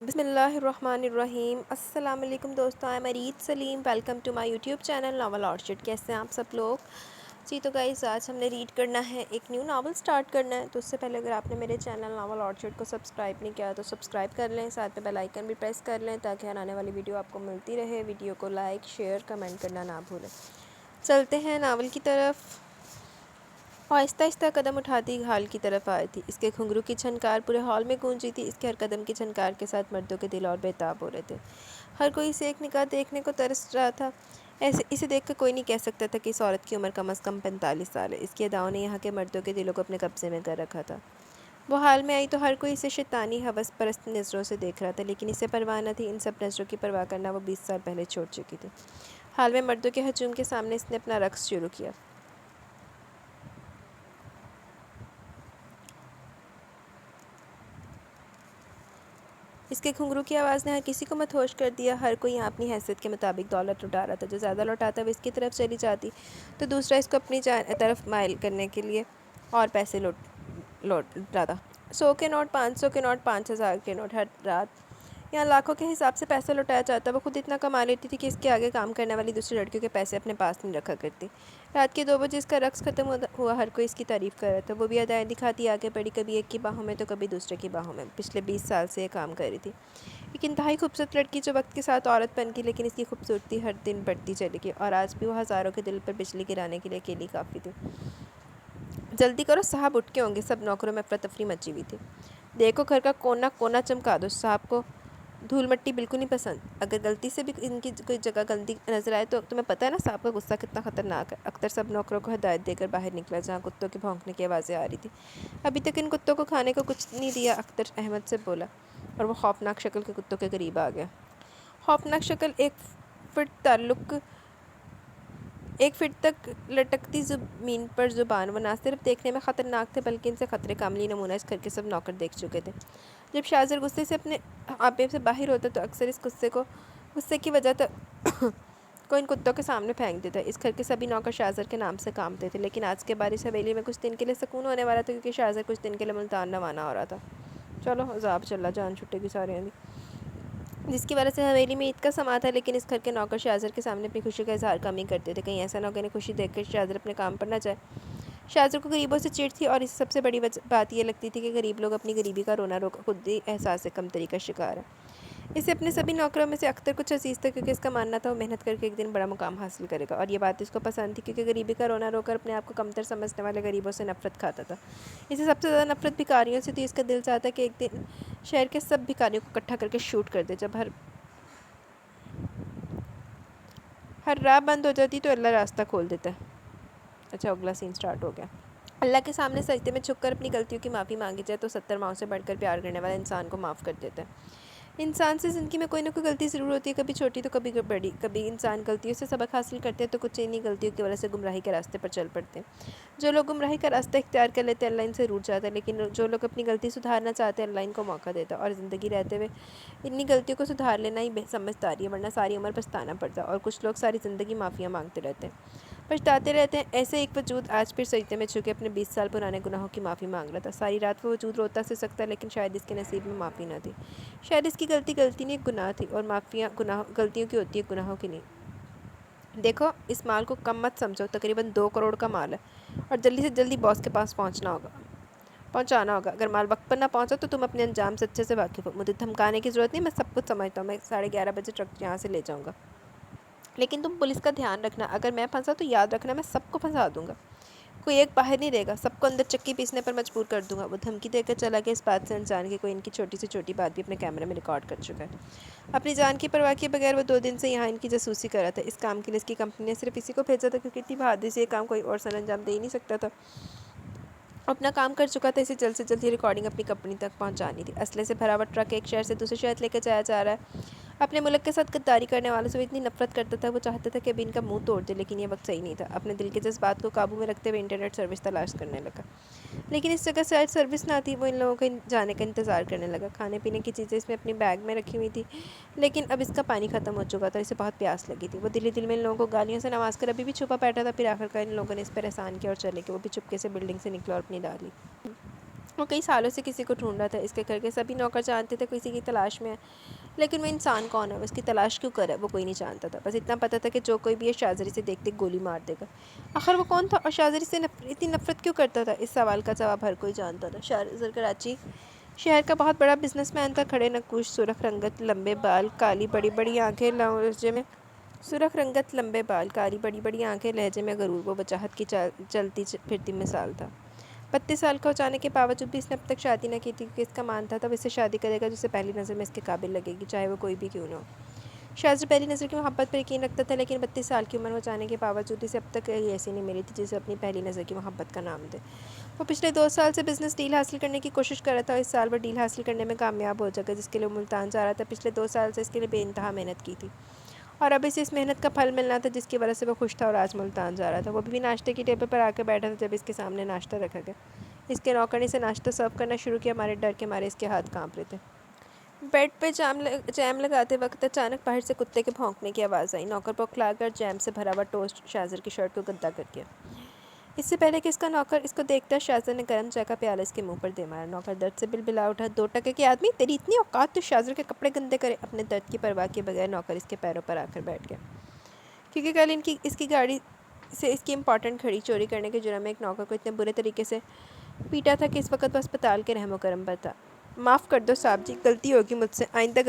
بسم اللہ الرحمن الرحیم۔ السلام علیکم دوستوں، میں Murid Saleem, welcome to my YouTube channel novel orchid. کیسے ہیں آپ سب لوگ؟ جی تو گائز آج ہم نے ریڈ کرنا ہے، ایک نیو ناول سٹارٹ کرنا ہے۔ تو اس سے پہلے اگر آپ نے میرے چینل ناول آرچڈ کو سبسکرائب نہیں کیا تو سبسکرائب کر لیں، ساتھ میں بیل آئیکن بھی پریس کر لیں تاکہ ہر آنے والی ویڈیو آپ کو ملتی رہے۔ ویڈیو کو لائک شیئر کمنٹ کرنا نہ بھولیں۔ چلتے ہیں ناول کی طرف۔ آہستہ آہستہ قدم اٹھاتی ہال کی طرف آئی تھی۔ اس کے گھنگرو کی چھنکار پورے ہال میں گونجی تھی۔ اس کے ہر قدم کی چھنکار کے ساتھ مردوں کے دل اور بےتاب ہو رہے تھے۔ ہر کوئی اسے ایک نگاہ دیکھنے کو ترس رہا تھا۔ اسے دیکھ کر کوئی نہیں کہہ سکتا تھا کہ اس عورت کی عمر کم از کم 45 سال ہے۔ اس کی اداؤں نے یہاں کے مردوں کے دلوں کو اپنے قبضے میں کر رکھا تھا۔ وہ حال میں آئی تو ہر کوئی اسے شیطانی ہوس پرست نظروں سے دیکھ رہا تھا، لیکن اسے پرواہ نہ تھی۔ ان سب نظروں کی پرواہ کرنا وہ 20 سال پہلے چھوڑ چکی تھی۔ حال میں مردوں کے ہجوم کے سامنے اس نے اپنا رقص شروع کیا۔ اس کے گھنگرو کی آواز نے ہر کسی کو مدہوش کر دیا۔ ہر کوئی یہاں اپنی حیثیت کے مطابق دولت لٹا رہا تھا۔ جو زیادہ لوٹاتا وہ اس کی طرف چلی جاتی تو دوسرا اس کو اپنی طرف مائل کرنے کے لیے اور پیسے لوٹاتا۔ 100 کے نوٹ، 500 کے نوٹ، 5000 کے نوٹ، ہر رات یہاا لاکھوں کے حساب سے پیسہ لوٹایا جاتا۔ وہ خود اتنا کما لیتی تھی کہ اس کے آگے کام کرنے والی دوسری لڑکیوں کے پیسے اپنے پاس نہیں رکھا کرتی۔ رات کے 2 بجے اس کا رقص ختم ہوا۔ ہر کوئی اس کی تعریف کر رہا تھا۔ وہ بھی ادائیں دکھاتی آگے بڑھی، کبھی ایک کی باہوں میں تو کبھی دوسرے کی باہوں میں۔ پچھلے 20 سال سے یہ کام کر رہی تھی۔ ایک انتہائی خوبصورت لڑکی جو وقت کے ساتھ عورت بن گئی، لیکن اس کی خوبصورتی ہر دن بڑھتی چلی گئی اور آج بھی وہ ہزاروں کے دل پر بجلی گرانے کے لیے اکیلی کافی تھی۔ جلدی کرو صاحب اٹھ کے ہوں گے۔ سب نوکروں میں افراتفری مچی ہوئی تھی۔ دیکھو گھر کا کونا کونا چمکا دو۔ صاحب کو دھول مٹی بالکل نہیں پسند۔ اگر غلطی سے بھی ان کی کوئی جگہ گندی نظر آئے تو تمہیں پتہ ہے نا صاحب کا غصہ کتنا خطرناک ہے۔ اختر سب نوکروں کو ہدایت دے کر باہر نکلا جہاں کتوں کے بھونکنے کی آوازیں آ رہی تھی۔ ابھی تک ان کتوں کو کھانے کو کچھ نہیں دیا، اختر احمد سے بولا، اور وہ خوفناک شکل کے کتوں کے قریب آ گیا۔ خوفناک شکل 1 فٹ تک لٹکتی زمین پر زبان۔ وہ نہ صرف دیکھنے میں خطرناک تھے بلکہ ان سے خطرے کا عملی نمونہ اس گھر کے سب نوکر دیکھ چکے تھے۔ جب شاہزر غصے سے اپنے آپے سے باہر ہوتا تو اکثر اس غصے کی وجہ کو ان کتوں کے سامنے پھینک دیتا۔ اس گھر کے سبھی نوکر شاہزر کے نام سے کامتے تھے، لیکن آج کے بعد اس حویلی میں کچھ دن کے لیے سکون ہونے والا تھا، کیونکہ شاہزر کچھ دن کے لیے ملتان روانہ ہو رہا تھا۔ چلو عذاب چلا، جان چھٹے گی سارے دی، جس کی وجہ سے حویلی میں عید کا سما تھا، لیکن اس گھر کے نوکر شاہزر کے سامنے اپنی خوشی کا اظہار کم ہی کرتے تھے۔ کہیں ایسا نہ ہو کہ انہیں خوشی دیکھ کر شاہزر اپنے کام پر نہ جائے۔ شاہزر کو غریبوں سے چڑ تھی اور اس سب سے بڑی بات یہ لگتی تھی کہ غریب لوگ اپنی غریبی کا رونا روکا خود ہی احساس کمتری کا شکار ہے۔ اسے اپنے سبھی نوکروں میں سے اختر کچھ عزیز تھا، کیونکہ اس کا ماننا تھا وہ محنت کر کے ایک دن بڑا مقام حاصل کرے گا، اور یہ بات اس کو پسند تھی کیونکہ غریبی کا رونا رو کر اپنے آپ کو کمتر سمجھنے والے غریبوں سے نفرت کھاتا تھا۔ اسے سب سے زیادہ نفرت بھکاریوں سے تھی۔ اس کا دل چاہتا کہ ایک دن شہر کے سب بھکاریوں کو اکٹھا کر کے شوٹ کر دے۔ جب ہر راہ بند ہو جاتی تو اللہ راستہ کھول دیتا ہے۔ اچھا اگلا سین سٹارٹ ہو گیا۔ اللہ کے سامنے سجدے میں جھک کر اپنی غلطیوں کی معافی مانگی جائے تو 70 ماؤں سے بڑھ کر پیار کرنے والا انسان کو معاف کر دیتا ہے۔ انسان سے زندگی میں کوئی نہ کوئی غلطی ضرور ہوتی ہے، کبھی چھوٹی تو کبھی بڑی۔ کبھی انسان غلطیوں سے سبق حاصل کرتے ہیں تو کچھ انہی غلطیوں کی وجہ سے گمراہی کے راستے پر چل پڑتے ہیں۔ جو لوگ گمراہی کا راستہ اختیار کر لیتے ہیں اللہ ان سے روٹھ جاتا ہے، لیکن جو لوگ اپنی غلطی سدھارنا چاہتے ہیں اللہ ان کو موقع دیتا ہے، اور زندگی رہتے ہوئے انہی غلطیوں کو سدھار لینا ہی سمجھداری ہے، ورنہ ساری عمر پچھتانا پڑتا ہے، اور کچھ لوگ ساری زندگی معافیاں مانگتے رہتے ہیں، پچھتاتے رہتے ہیں۔ ایسے ایک وجود آج پھر سجدے میں جھک کے اپنے 20 سال پرانے گناہوں کی معافی مانگ رہا تھا۔ ساری رات وہ وجود روتا سسکتا، لیکن شاید اس کے نصیب میں معافی نہ تھی۔ شاید اس کی غلطی نہیں ایک گناہ تھی، اور معافیاں غلطیوں کی ہوتی ہے، گناہوں کی نہیں۔ دیکھو اس مال کو کم مت سمجھو، تقریباً 2 کروڑ کا مال ہے، اور جلدی سے جلدی باس کے پاس پہنچانا ہوگا۔ اگر مال وقت پر نہ پہنچا تو تم اپنے انجام سے اچھے سے واقف ہو۔ مجھے دھمکانے کی ضرورت نہیں، میں سب کچھ سمجھتا ہوں۔ میں 11:30 بجے ٹرک یہاں سے لے جاؤں گا، لیکن تم پولیس کا دھیان رکھنا، اگر میں پھنسا تو یاد رکھنا میں سب کو پھنسا دوں گا، کوئی ایک باہر نہیں رہے گا، سب کو اندر چکی پیسنے پر مجبور کر دوں گا۔ وہ دھمکی دے کر چلا گیا، اس بات سے انجان کہ کوئی ان کی چھوٹی سے چھوٹی بات بھی اپنے کیمرے میں ریکارڈ کر چکا ہے۔ اپنی جان کی پرواہ کیے بغیر وہ 2 دن سے یہاں ان کی جاسوسی کر رہا تھا۔ اس کام کے لیے اس کی کمپنی نے صرف اسی کو بھیجا تھا کیونکہ اتنی بہادری سے یہ کام کوئی اور سر انجام دے ہی نہیں سکتا تھا۔ اپنا کام کر چکا تھا، اسے جلد سے جلد یہ ریکارڈنگ اپنی کمپنی تک پہنچانی تھی۔ اسلحے سے بھرا ہوا ٹرک ایک شہر سے دوسرے شہر لے کے جایا جا رہا ہے۔ اپنے ملک کے ساتھ غداری کرنے والوں سے وہ اتنی نفرت کرتا تھا، وہ چاہتا تھا کہ ابھی ان کا منہ توڑ دے، لیکن یہ وقت صحیح نہیں تھا۔ اپنے دل کے جذبات کو قابو میں رکھتے ہوئے انٹرنیٹ سروس تلاش کرنے لگا، لیکن اس جگہ شاید سروس نہ تھی۔ وہ ان لوگوں کے جانے کا انتظار کرنے لگا۔ کھانے پینے کی چیزیں اس میں اپنی بیگ میں رکھی ہوئی تھی، لیکن اب اس کا پانی ختم ہو چکا تھا، اسے بہت پیاس لگی تھی۔ وہ دل میں ان لوگوں کو گالیوں سے نواز کر ابھی بھی چھپا بیٹھا تھا۔ پھر آخرکار ان لوگوں نے اس پر احسان کیا اور چلے گئے۔ وہ بھی چپکے سے بلڈنگ سے نکلا اور اپنی وہ کئی سالوں سے کسی کو ڈھونڈ رہا تھا، اس کے گھر کے سبھی نوکر جانتے تھے کسی کی تلاش میں ہے، لیکن وہ انسان کون ہے، وہ اس کی تلاش کیوں کرے، وہ کوئی نہیں جانتا تھا۔ بس اتنا پتہ تھا کہ جو کوئی بھی یہ شاہزری سے دیکھتے گولی مار دے گا۔ آخر وہ کون تھا اور شاہزری سے اتنی نفرت کیوں کرتا تھا؟ اس سوال کا جواب ہر کوئی جانتا تھا۔ شاہزر کراچی شہر کا بہت بڑا بزنس مین تھا، کھڑے نقوش، سرخ رنگت، لمبے بال، کالی بڑی بڑی آنکھیں، لہجے میں غرور، وہ وجاہت کی چلتی پھرتی مثال تھا۔ 32 سال کا ہو جانے کے باوجود بھی اس نے اب تک شادی نہ کی تھی، کیونکہ اس کا مان تھا تب اس سے شادی کرے گا جسے پہلی نظر میں اس کے قابل لگے گی، چاہے وہ کوئی بھی کیوں نہ ہو۔ شاہزر پہلی نظر کی محبت پر یقین رکھتا تھا، لیکن 32 سال کی عمر ہو جانے کے باوجود اسے اب تک کوئی ایسی نہیں ملی تھی جسے اپنی پہلی نظر کی محبت کا نام دے۔ وہ پچھلے 2 سال سے بزنس ڈیل حاصل کرنے کی کوشش کر رہا تھا اور اس سال وہ ڈیل حاصل کرنے میں کامیاب ہو جائے گا، جس کے لیے وہ ملتان جا رہا تھا۔ پچھلے 2 سال سے اس کے لیے بے انتہا محنت کی تھی اور اب اسے اس محنت کا پھل ملنا تھا، جس کی وجہ سے وہ خوش تھا اور آج ملتان جا رہا تھا۔ وہ بھی ناشتے کی ٹیبل پر آ کے بیٹھا تھا جب اس کے سامنے ناشتہ رکھا گیا۔ اس کے نوکر نے اسے ناشتہ سرو کرنا شروع کیا، ہمارے ڈر کے مارے اس کے ہاتھ کانپ رہے تھے۔ بیڈ پہ جیم لگاتے وقت اچانک باہر سے کتے کے بھونکنے کی آواز آئی۔ نوکر بوکھلا کر جیم سے بھرا ہوا ٹوسٹ شاہزر کی شرٹ کو گندا کر دیا۔ اس سے پہلے کہ اس کا نوکر اس کو دیکھتا، شاہزر نے گرم چائے کا پیالہ اس کے منہ پر دے مارا۔ نوکر درد سے بلبلا اٹھا۔ 2 ٹکے کے آدمی، تیری اتنی اوقات تو شاہزر کے کپڑے گندے کرے! اپنے درد کی پرواہ کیے بغیر نوکر اس کے پیروں پر آ کر بیٹھ گیا، کیونکہ کل اس کی گاڑی سے اس کی امپورٹنٹ گھڑی چوری کرنے کے جرم میں ایک نوکر کو اتنے برے طریقے سے پیٹا تھا کہ اس وقت وہ اسپتال کے رحم و کرم پر تھا۔ معاف کر دو صاحب جی، غلطی ہوگی مجھ سے، آئندہ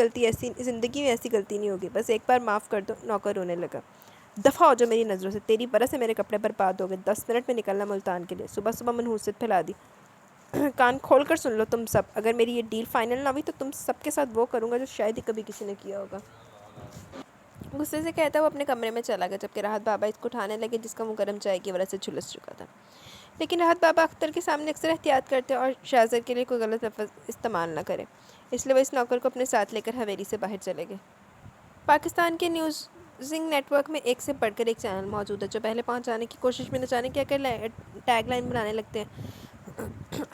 زندگی میں ایسی غلطی نہیں ہوگی، بس ایک بار معاف کر دو۔ نوکر رونے لگا۔ دفع ہو جو میری نظروں سے، تیری وجہ سے میرے کپڑے برباد ہو گئے، 10 منٹ میں نکلنا ملتان کے لیے، صبح صبح منحوست پھیلا دی۔ کان کھول کر سن لو تم سب، اگر میری یہ ڈیل فائنل نہ ہوئی تو تم سب کے ساتھ وہ کروں گا جو شاید ہی کبھی کسی نے کیا ہوگا۔ غصے سے کہتا وہ اپنے کمرے میں چلا گیا، جبکہ راحت بابا اس کو اٹھانے لگے جس کا منہ گرم چائے کی وجہ سے جھلس چکا تھا۔ لیکن راحت بابا اختر کے سامنے اکثر احتیاط کرتے اور شاہزر کے لیے کوئی غلط لفظ استعمال نہ کرے، اس لیے وہ اس نوکر کو اپنے ساتھ لے کر حویلی سے باہر چلے گئے۔ پاکستان کے نیوزنگ نیٹ ورک میں ایک سے بڑھ کر ایک چینل موجود ہے جو پہلے پہنچ جانے کی کوشش میں نہ جانے کیا کر ٹیگ لائن بنانے لگتے ہیں۔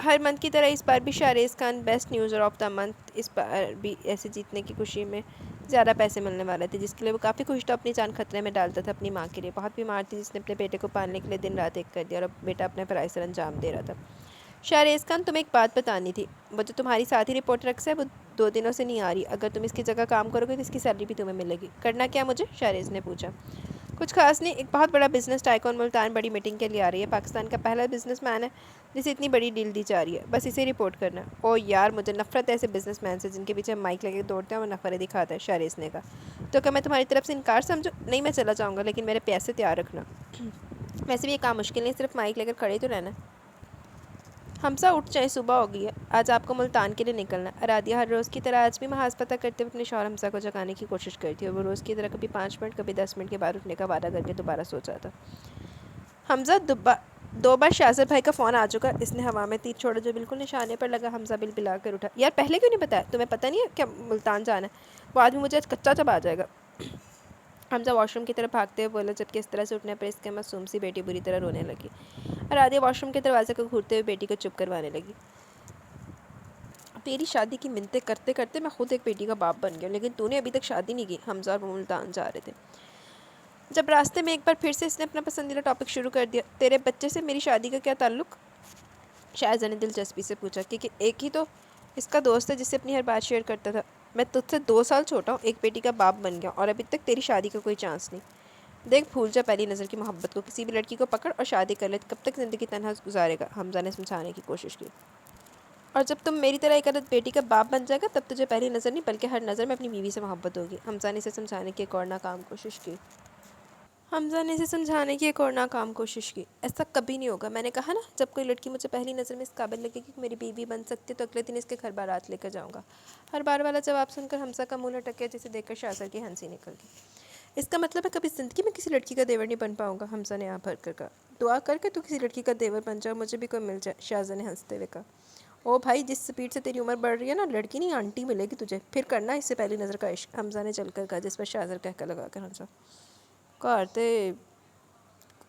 ہر منتھ کی طرح اس بار بھی Shahrez Khan best newser of the month, اس بار بھی ایسے جیتنے کی خوشی میں زیادہ پیسے ملنے والے تھے، جس کے لیے وہ کافی خوش تھا، اپنی جان خطرے میں ڈالتا تھا اپنی ماں کے لیے، بہت بیمار تھی جس نے اپنے بیٹے کو پالنے کے لیے دن رات ایک کر دیا اور اب بیٹا اپنے فرائض سر انجام دے رہا تھا۔ شاہریز خان، تمہیں ایک بات بتانی تھی، وہ جو تمہاری ساتھی رپورٹر ہے وہ 2 دنوں سے نہیں آ رہی، اگر تم اس کی جگہ کام کرو گے تو اس کی سیلری بھی تمہیں ملے گی۔ کرنا کیا مجھے؟ شاہریز نے پوچھا۔ کچھ خاص نہیں، ایک بہت بڑا بزنس ٹائکون ملتان بڑی میٹنگ کے لیے آ رہی ہے، پاکستان کا پہلا بزنس مین ہے جسے اتنی بڑی ڈیل دی جا رہی ہے، بس اسے رپورٹ کرنا ہے۔ او یار، مجھے نفرت ہے ایسے بزنس مین سے جن کے پیچھے مائک لگے دوڑتے ہیں اور نخرے دکھاتا ہے، شاہریز نے کہا۔ تو کیا میں تمہاری طرف سے انکار سمجھوں؟ نہیں، میں چلا جاؤں گا، لیکن میرے پیسے تیار رکھنا۔ ویسے بھی یہ کام مشکل نہیں، صرف مائک لے کر کھڑے تو رہنا۔ حمزہ اٹھ جائیں، صبح ہو گئی ہے، آج آپ کو ملتان کے لیے نکلنا ہے۔ ارادیہ ہر روز کی طرح آج بھی محاذ پتہ کرتے ہوئے اپنے شوہر حمزہ کو جگانے کی کوشش کرتی ہے اور وہ روز کی طرح کبھی 5 منٹ کبھی 10 منٹ کے بعد اٹھنے کا وعدہ کر کے دوبارہ سو جاتا۔ حمزہ 2 بار شاہزر بھائی کا فون آ چکا، اس نے ہوا میں تیر چھوڑا جو بالکل نشانے پر لگا۔ حمزہ بلبلا کر اٹھا۔ یار پہلے کیوں نہیں بتایا؟ تمہیں پتہ نہیں ہے کیا ملتان جانا ہے؟ وہ آدمی مجھے آج کچا چبا جائے گا۔ حمزہ واش روم کی طرف بھاگتے ہوئے بولا، جبکہ اس طرح سے اٹھنے پر اس کی معصوم سی بیٹی بری طرح رونے لگی۔ ارادیہ واش روم کے دروازے کو گھورتے ہوئے بیٹی کو چپ کروانے لگی۔ تیری شادی کی منتیں کرتے کرتے میں خود ایک بیٹی کا باپ بن گیا، لیکن تو نے ابھی تک شادی نہیں کی۔ حمزہ اور وہ ملتان جا رہے تھے جب راستے میں ایک بار پھر سے اس نے اپنا پسندیدہ ٹاپک شروع کر دیا۔ تیرے بچے سے میری شادی کا کیا تعلق؟ شاہزر نے دلچسپی سے پوچھا، کیونکہ ایک ہی تو اس کا دوست ہے جس سے اپنی ہر بات شیئر کرتا تھا۔ میں تجھ سے 2 سال چھوٹا ہوں، ایک بیٹی کا باپ بن گیا اور ابھی تک تیری شادی کا کوئی چانس نہیں۔ دیکھ، بھول جا پہلی نظر کی محبت کو، کسی بھی لڑکی کو پکڑ اور شادی کر لے، کب تک زندگی تنہا گزارے گا؟ حمزہ نے سمجھانے کی کوشش کی۔ اور جب تم میری طرح ایک عدد بیٹی کا باپ بن جائے گا تب تجھے پہلی نظر نہیں بلکہ ہر نظر میں اپنی بیوی سے محبت ہوگی۔ حمزہ نے اسے سمجھانے کی ایک اور ناکام کوشش کی۔ ایسا کبھی نہیں ہوگا، میں نے کہا نا، جب کوئی لڑکی مجھے پہلی نظر میں اس قابل لگے گی کہ میری بیوی بن سکتی تو اگلے دن اس کے گھر بارات لے کر جاؤں گا۔ ہر بار والا جواب سن کر حمزہ کا منہ لٹک گیا، جسے دیکھ کر شاہزر کی ہنسی نکل گئی۔ اس کا مطلب ہے کبھی زندگی میں کسی لڑکی کا دیور نہیں بن پاؤں گا؟ حمزہ نے آہ بھر کر کہا۔ دعا کر کے تو کسی لڑکی کا دیور بن جائے، مجھے بھی کوئی مل جائے، شاہزر نے ہنستے ہوئے کہا۔ او بھائی، جس سپیڈ سے تیری عمر بڑھ رہی ہے نا، لڑکی نہیں آنٹی ملے گی تجھے، پھر کرنا اس سے پہلی نظر کا عشق، حمزہ نے چل کر کہا، جس پر شاہزر کہکا لگا کر ہنسا۔ کارتے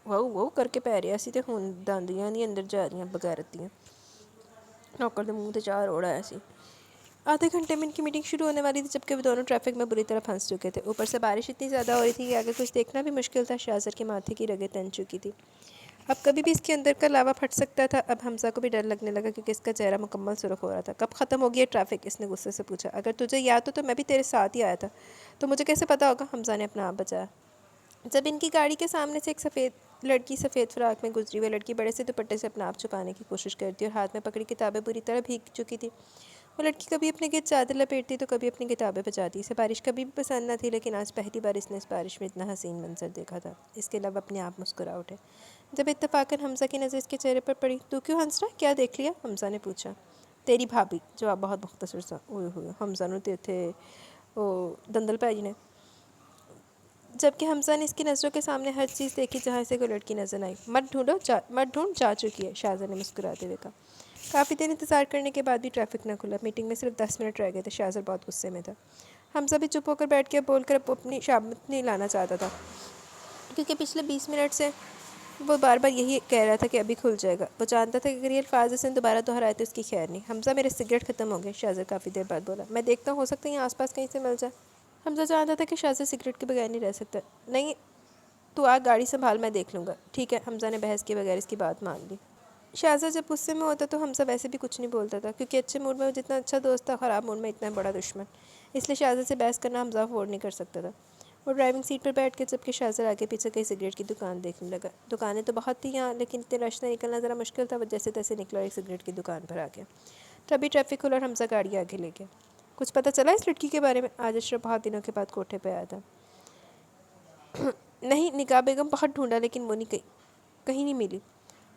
وہ کر کے پہ رہا سی تے ہن داندیاں نہیں اندر جا رہی بغیرتیاں۔ نوکر نے منہ تے چار اوڑایا سی۔ آدھے گھنٹے میں ان کی میٹنگ شروع ہونے والی تھی، جبکہ وہ دونوں ٹریفک میں بری طرح پھنس چکے تھے، اوپر سے بارش اتنی زیادہ ہو رہی تھی کہ آگے کچھ دیکھنا بھی مشکل تھا۔ شاہزر کے ماتھے کی رگیں تن چکی تھی۔ اب کبھی بھی اس کے اندر کا لاوا پھٹ سکتا تھا۔ اب حمزہ کو بھی ڈر لگنے لگا کیونکہ اس کا چہرہ مکمل سرخ ہو رہا تھا۔ کب ختم ہوگی یہ ٹریفک؟ اس نے غصے سے پوچھا۔ اگر تجھے یاد ہو تو میں بھی تیرے ساتھ ہی آیا تھا، تو مجھے کیسے پتا ہوگا؟ حمزہ نے اپنا آپ بچایا۔ جب ان کی گاڑی کے سامنے سے ایک سفید فراق میں گزری، وہ لڑکی بڑے سے دوپٹے سے اپنا آپ چھپانے کی کوشش کرتی اور ہاتھ میں پکڑی کتابیں بری طرح بھیگ چکی تھی۔ وہ لڑکی کبھی اپنے گرد چادر لپیٹتی تو کبھی اپنی کتابیں بچاتی۔ اسے بارش کبھی بھی پسند نہ تھی، لیکن آج پہلی بار اس نے اس بارش میں اتنا حسین منظر دیکھا تھا۔ اس کے لب اپنے آپ مسکرا اٹھے۔ جب اتفاقاً حمزہ کی نظر اس کے چہرے پر پڑی، تو کیوں ہنس رہا؟ کیا دیکھ لیا؟ حمزہ نے پوچھا۔ تیری بھابھی، جواب بہت مختصر سا۔ ہوئے حمزہ نو تھے وہ دندل پائی نے، جبکہ حمزہ نے اس کی نظروں کے سامنے ہر چیز دیکھی جہاں سے کوئی لڑکی نظر آئی۔ مت ڈھونڈ، جا چکی ہے، شاہزادہ نے مسکراتے ہوئے کہا۔ کافی دیر انتظار کرنے کے بعد بھی ٹریفک نہ کھلا۔ میٹنگ میں صرف 10 منٹ رہ گئے تھے۔ شاہزادہ بہت غصے میں تھا۔ حمزہ بھی چپ ہو کر بیٹھ کے بول کر اپنی شامت نہیں لانا چاہتا تھا، کیونکہ پچھلے 20 منٹ سے وہ بار بار یہی کہہ رہا تھا کہ ابھی کھل جائے گا۔ وہ جانتا تھا کہ اگر یہ الفاظ اس نے دوبارہ دہرائے تو اس کی خیر نہیں۔ حمزہ، میرے سگریٹ ختم ہو گئے، شاہزادہ کافی دیر بعد بولا۔ میں دیکھتا ہوں، ہو سکتا ہے یہاں آس پاس کہیں سے مل جائے۔ حمزہ جانتا تھا کہ شاہزادہ سگریٹ کے بغیر نہیں رہ سکتا۔ نہیں، تو آ گاڑی سنبھال، میں دیکھ لوں گا۔ ٹھیک ہے، حمزہ نے بحث کے بغیر اس کی بات مان لی۔ شاہزادہ جب غصے میں ہوتا تو حمزہ ویسے بھی کچھ نہیں بولتا تھا، کیونکہ اچھے موڈ میں وہ جتنا اچھا دوست تھا، خراب موڈ میں اتنا بڑا دشمن۔ اس لیے شاہزادہ سے بحث کرنا حمزہ افورڈ نہیں کر سکتا تھا۔ وہ ڈرائیونگ سیٹ پر بیٹھ کے جبکہ شاہزادہ آگے پیچھے کئی سگریٹ کی دکان دیکھنے لگا۔ دکانیں تو بہت تھیں یہاں، لیکن اتنے رش سے نکلنا ذرا مشکل تھا۔ وہ جیسے تیسے نکلا اور ایک سگریٹ کی دکان پر آ گیا۔ تبھی ٹریفک کھلا اور حمزہ گاڑی آگے لے گیا۔ کچھ پتہ چلا اس لڑکی کے بارے میں؟ آج اشرف بہت دنوں کے بعد کوٹھے پہ آیا تھا۔ نہیں، نگاہ بیگم بہت ڈھونڈا لیکن وہ کہیں نہیں ملی۔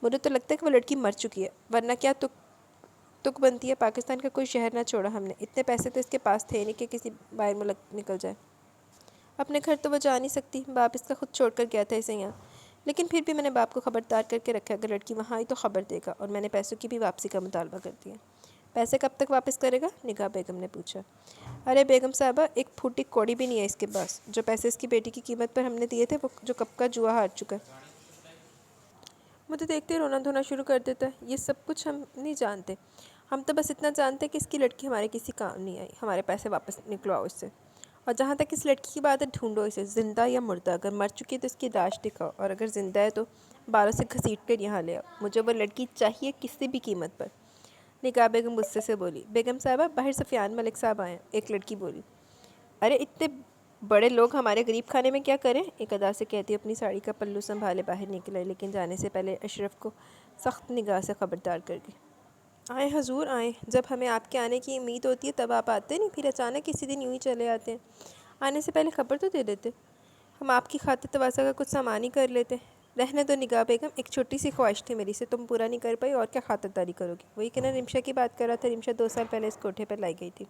مجھے تو لگتا ہے کہ وہ لڑکی مر چکی ہے، ورنہ کیا تک بنتی ہے؟ پاکستان کا کوئی شہر نہ چھوڑا ہم نے۔ اتنے پیسے تو اس کے پاس تھے نہیں کہ کسی باہر ملک نکل جائے۔ اپنے گھر تو وہ جا نہیں سکتی، باپ اس کا خود چھوڑ کر گیا تھا اسے یہاں۔ لیکن پھر بھی میں نے باپ کو خبردار کر کے رکھا، اگر لڑکی وہاں آئی تو خبر دے گا، اور میں نے پیسوں کی بھی واپسی کا مطالبہ کر دیا۔ پیسے کب تک واپس کرے گا؟ نگاہ بیگم نے پوچھا۔ ارے بیگم صاحبہ، ایک پھوٹی کوڑی بھی نہیں ہے اس کے پاس۔ جو پیسے اس کی بیٹی کی قیمت پر ہم نے دیے تھے، وہ جو کب کا جوا ہار چکا ہے۔ مجھے دیکھتے رونا دھونا شروع کر دیتا ہے۔ یہ سب کچھ ہم نہیں جانتے، ہم تو بس اتنا جانتے کہ اس کی لڑکی ہمارے کسی کام نہیں آئی۔ ہمارے پیسے واپس نکلواؤ اس سے، اور جہاں تک اس لڑکی کی بات ہے، ڈھونڈو اسے، زندہ یا مردہ۔ اگر مر چکی ہے تو اس کی لاش دکھاؤ، اور اگر زندہ ہے تو بالوں سے گھسیٹ کر یہاں لے آؤ۔ مجھے وہ لڑکی چاہیے، کسی بھی قیمت پر۔ نگاہ بیگم غصے سے بولی۔ بیگم صاحبہ، باہر سفیان ملک صاحب آئے ہیں، ایک لڑکی بولی۔ ارے اتنے بڑے لوگ ہمارے غریب خانے میں کیا کریں؟ ایک ادا سے کہتی اپنی ساڑی کا پلو سنبھالے باہر نکلے، لیکن جانے سے پہلے اشرف کو سخت نگاہ سے خبردار کر گئی۔ آئیں حضور آئیں، جب ہمیں آپ کے آنے کی امید ہوتی ہے تب آپ آتے نہیں، پھر اچانک کسی دن یوں ہی چلے آتے ہیں۔ آنے سے پہلے خبر تو دے دیتے، ہم آپ کی خاطر تواسا کا کچھ سامان ہی کر لیتے۔ رہنے دو نگاہ بیگم، ایک چھوٹی سی خواہش تھی میری سے، تم پورا نہیں کر پائی، اور کیا خاطرداری کرو گی؟ وہی کہ نا رمشا کی بات کر رہا تھا۔ رمشا 2 سال پہلے اس کوٹھے پر لائی گئی تھی،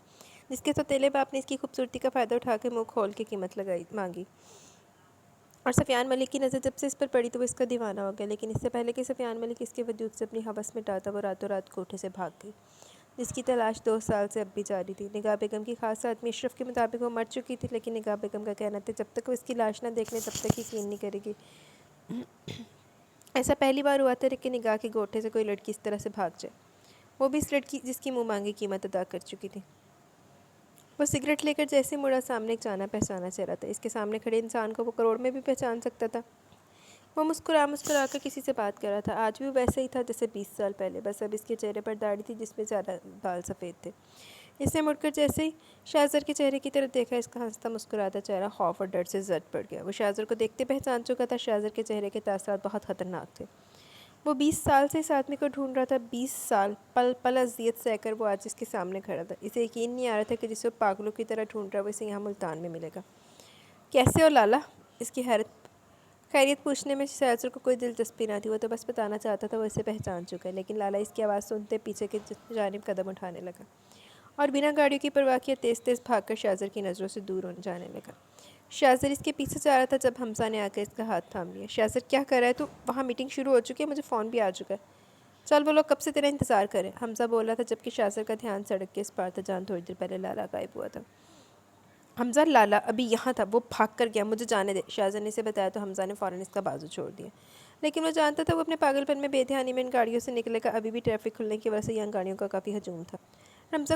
جس کے سوتیلے باپ نے اس کی خوبصورتی کا فائدہ اٹھا کے منہ کھول کے قیمت مانگی، اور سفیان ملک کی نظر جب سے اس پر پڑی تو وہ اس کا دیوانہ ہو گیا۔ لیکن اس سے پہلے کہ سفیان ملک اس کے وجود سے اپنی ہوس مٹاتا، وہ راتوں رات کوٹھے سے بھاگ گئی، جس کی تلاش 2 سال سے اب بھی جاری تھی۔ نگاہ بیگم کی خاص آدمی اشرف کے مطابق وہ مر چکی تھی، لیکن نگاہ بیگم کا کہنا تھا جب تک وہ اس کی لاش نہ دیکھ لیں تب تک یقین نہیں کرے گی۔ ایسا پہلی بار ہوا تھا کہ نگاہ کے گوٹھے سے کوئی لڑکی اس طرح سے بھاگ جائے، وہ بھی اس لڑکی جس کی منہ مانگی قیمت ادا کر چکی تھی۔ وہ سگریٹ لے کر جیسے مڑا، سامنے ایک جانا پہچانا چہرہ تھا۔ اس کے سامنے کھڑے انسان کو وہ کروڑ میں بھی پہچان سکتا تھا۔ وہ مسکرا کر کسی سے بات کر رہا تھا، آج بھی وہ ویسے ہی تھا جیسے 20 سال پہلے، بس اب اس کے چہرے پر داڑھی تھی جس میں زیادہ بال سفید تھے۔ اس نے مڑ کر جیسے ہی شاہزر کے چہرے کی طرف دیکھا، اس کا ہنستا مسکراتا چہرہ خوف اور ڈر سے زرد پڑ گیا۔ وہ شاہزر کو دیکھتے پہچان چکا تھا۔ شاہزر کے چہرے کے تاثرات بہت خطرناک تھے۔ وہ 20 سال سے اس آدمی کو ڈھونڈ رہا تھا، 20 سال پل پل اذیت سہ کر وہ آج اس کے سامنے کھڑا تھا۔ اسے یقین نہیں آ رہا تھا کہ جسے وہ پاگلوں کی طرح ڈھونڈ رہا ہے، وہ اسے یہاں ملتان میں ملے گا۔ کیسے ہو لالا؟ اس کی خیریت پوچھنے میں شاہزر کو کوئی دلچسپی نہ تھی، وہ تو بس بتانا چاہتا تھا وہ اسے پہچان چکا ہے۔ لیکن لالا اس کی آواز سنتے پیچھے کی جانب قدم اٹھانے لگا، اور بنا گاڑیوں کی پرواہ کیے تیز تیز بھاگ کر شاہزر کی نظروں سے دور جانے لگا۔ شاہزر اس کے پیچھے جا رہا تھا جب حمزہ نے آ کر اس کا ہاتھ تھام لیا۔ شاہزر کیا کر رہا ہے تو؟ وہاں میٹنگ شروع ہو چکی ہے، مجھے فون بھی آ چکا ہے۔ چل وہ لوگ کب سے تیرا انتظار کریں، حمزہ بول رہا تھا جبکہ شاہزر کا دھیان سڑک کے اس پار تھا جہاں تھوڑی دیر پہلے لالا غائب ہوا تھا۔ حمزہ، لالا ابھی یہاں تھا، وہ بھاگ کر گیا، مجھے جانے دے، شاہزر نے اسے بتایا تو حمزہ نے فوراً اس کا بازو چھوڑ دیا۔ لیکن وہ جانتا تھا وہ اپنے پاگل پن میں بے دھیانی میں ان گاڑیوں سے نکلے گا، ابھی بھی ٹریفک کھلنے کی وجہ سے یہاں گاڑیوں کا کافی ہجوم تھا۔ حمزہ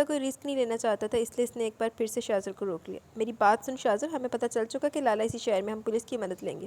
کوئی رسک نہیں لینا چاہتا تھا، اس لیے اس نے ایک بار پھر سے شاہزر کو روک لیا۔ میری بات سن شاہزر، ہمیں پتہ چل چکا کہ لالا اسی شہر میں، ہم پولیس کی مدد لیں گے۔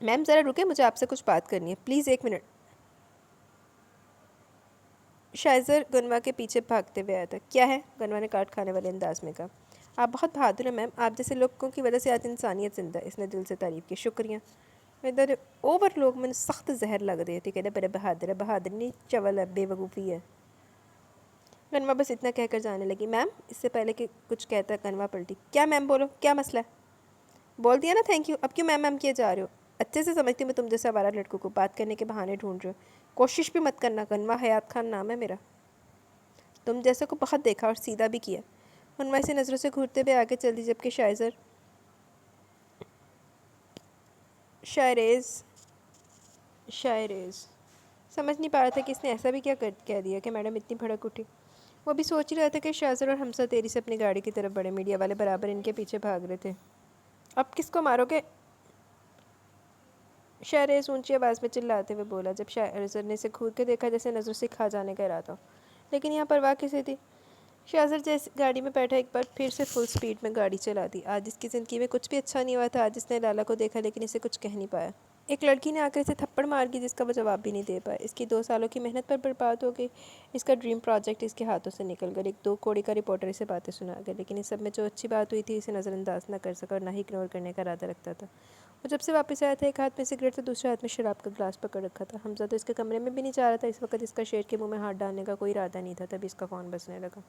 میم ذرا رکے، مجھے آپ سے کچھ بات کرنی ہے، پلیز 1 منٹ۔ شائزر گنوا کے پیچھے بھاگتے ہوئے آیا تھا۔ کیا ہے؟ گنوا نے کاٹ کھانے والے انداز میں کہا۔ آپ بہت بہادر ہیں میم، آپ جیسے لوگوں کی وجہ سے آج انسانیت زندہ ہے۔ اس نے دل سے تعریف کی۔ شکریہ۔ ادھر اوور لوگ میں سخت زہر لگ رہے تھے، کہتے بڑے بہادر ہے، بہادر نہیں چول ہے، بے وقوفی ہے۔ گنوا بس اتنا کہہ کر جانے لگی۔ میم، اس سے پہلے کہ کچھ کہتا گنوا پلٹی۔ کیا میم؟ بولو، کیا مسئلہ ہے؟ بول دیا نا تھینک یو، اب کیوں میم میم کیے جا رہے ہو؟ اچھے سے سمجھتی میں تم جیسے آوارہ لڑکوں کو بات کرنے کے بہانے ڈھونڈ رہے ہو، کوشش بھی مت کرنا۔ گنوا حیات خان نام ہے میرا، تم جیسے کو بہت دیکھا اور سیدھا بھی کیا۔ گنوا اسے نظروں سے گھورتے ہوئے آگے چل دی، جبکہ شائریز سمجھ نہیں پا رہا تھا کہ اس نے ایسا بھی کیا کہہ دیا کہ میڈم اتنی بھڑک اٹھی۔ وہ بھی سوچ ہی رہا تھا کہ شائزر اور حمزہ تیری سے اپنی گاڑی کی طرف بڑھے، میڈیا والے برابر ان کے پیچھے بھاگ رہے تھے۔ اب کس کو مارو گے؟ شائریز اونچی آواز میں چلاتے ہوئے بولا، جب شائزر نے اسے گھور کے دیکھا جیسے نظروں سے کھا جانے کا ارادہ ہو، لیکن یہاں پرواہ کسے تھی؟ شائزر جیسے گاڑی میں بیٹھا ایک بار پھر سے فل سپیڈ میں گاڑی چلا دی۔ آج اس کی زندگی میں کچھ بھی اچھا نہیں ہوا تھا۔ آج اس نے لالا کو دیکھا لیکن اسے کچھ کہہ نہیں پایا۔ ایک لڑکی نے آ کر اسے تھپڑ مار دی جس کا وہ جواب بھی نہیں دے پایا۔ اس کی 2 سالوں کی محنت پر برباد ہو گئی۔ اس کا ڈریم پروجیکٹ اس کے ہاتھوں سے نکل گیا۔ ایک 2 کوڑی کا رپورٹر اسے باتیں سنا گیا، لیکن اس سب میں جو اچھی بات ہوئی تھی اسے نظر انداز نہ کر سکا اور نہ ہی اگنور کرنے کا ارادہ رکھتا تھا۔ وہ جب سے واپس آیا تھا ایک ہاتھ میں سگریٹ تو دوسرے ہاتھ میں شراب کا گلاس پکڑ رکھا تھا۔ حمزہ تو اس کے کمرے میں بھی نہیں جا رہا تھا۔ اس وقت اس کا شیر کے منہ میں ہاتھ ڈالنے کا کوئی ارادہ نہیں تھا، تبھی اس کا فون بجنے لگا۔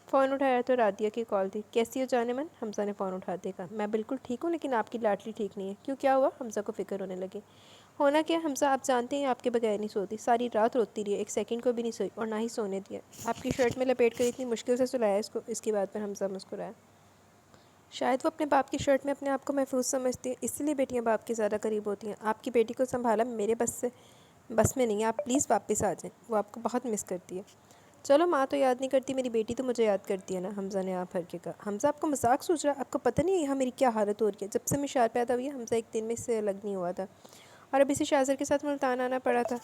فون اٹھایا تو رادیہ کی کال تھی۔ کیسی ہو جانے من؟ حمزہ نے فون اٹھاتے کہا۔ میں بالکل ٹھیک ہوں، لیکن آپ کی لاڈلی ٹھیک نہیں ہے۔ کیوں، کیا ہوا؟ حمزہ کو فکر ہونے لگی۔ ہونا کیا حمزہ، آپ جانتے ہیں آپ کے بغیر نہیں سوتی، ساری رات روتی رہی ہے، 1 سیکنڈ کو بھی نہیں سوئی اور نہ ہی سونے دیا۔ آپ کی شرٹ میں لپیٹ کر اتنی مشکل سے سلایا اس کو۔ اس کی بات پر حمزہ مسکرایا۔ شاید وہ اپنے باپ کی شرٹ میں اپنے آپ کو محفوظ سمجھتی ہے، اسی لیے بیٹیاں باپ کے زیادہ قریب ہوتی ہیں۔ آپ کی بیٹی کو سنبھالا میرے بس میں نہیں ہے، آپ پلیز واپس آ جائیں، وہ آپ کو بہت مس کرتی ہے۔ چلو، ماں تو یاد نہیں کرتی، میری بیٹی تو مجھے یاد کرتی ہے نا، حمزہ نے آپ بھر کے کہا۔ حمزہ آپ کو مذاق سوچ رہا ہے؟ آپ کو پتہ نہیں ہے یہاں میری کیا حالت ہو رہی ہے؟ جب سے مشار پیدا ہوئی ہے حمزہ ایک دن میں اس سے الگ نہیں ہوا تھا، اور اب اسے شائزر کے ساتھ ملتان آنا پڑا تھا۔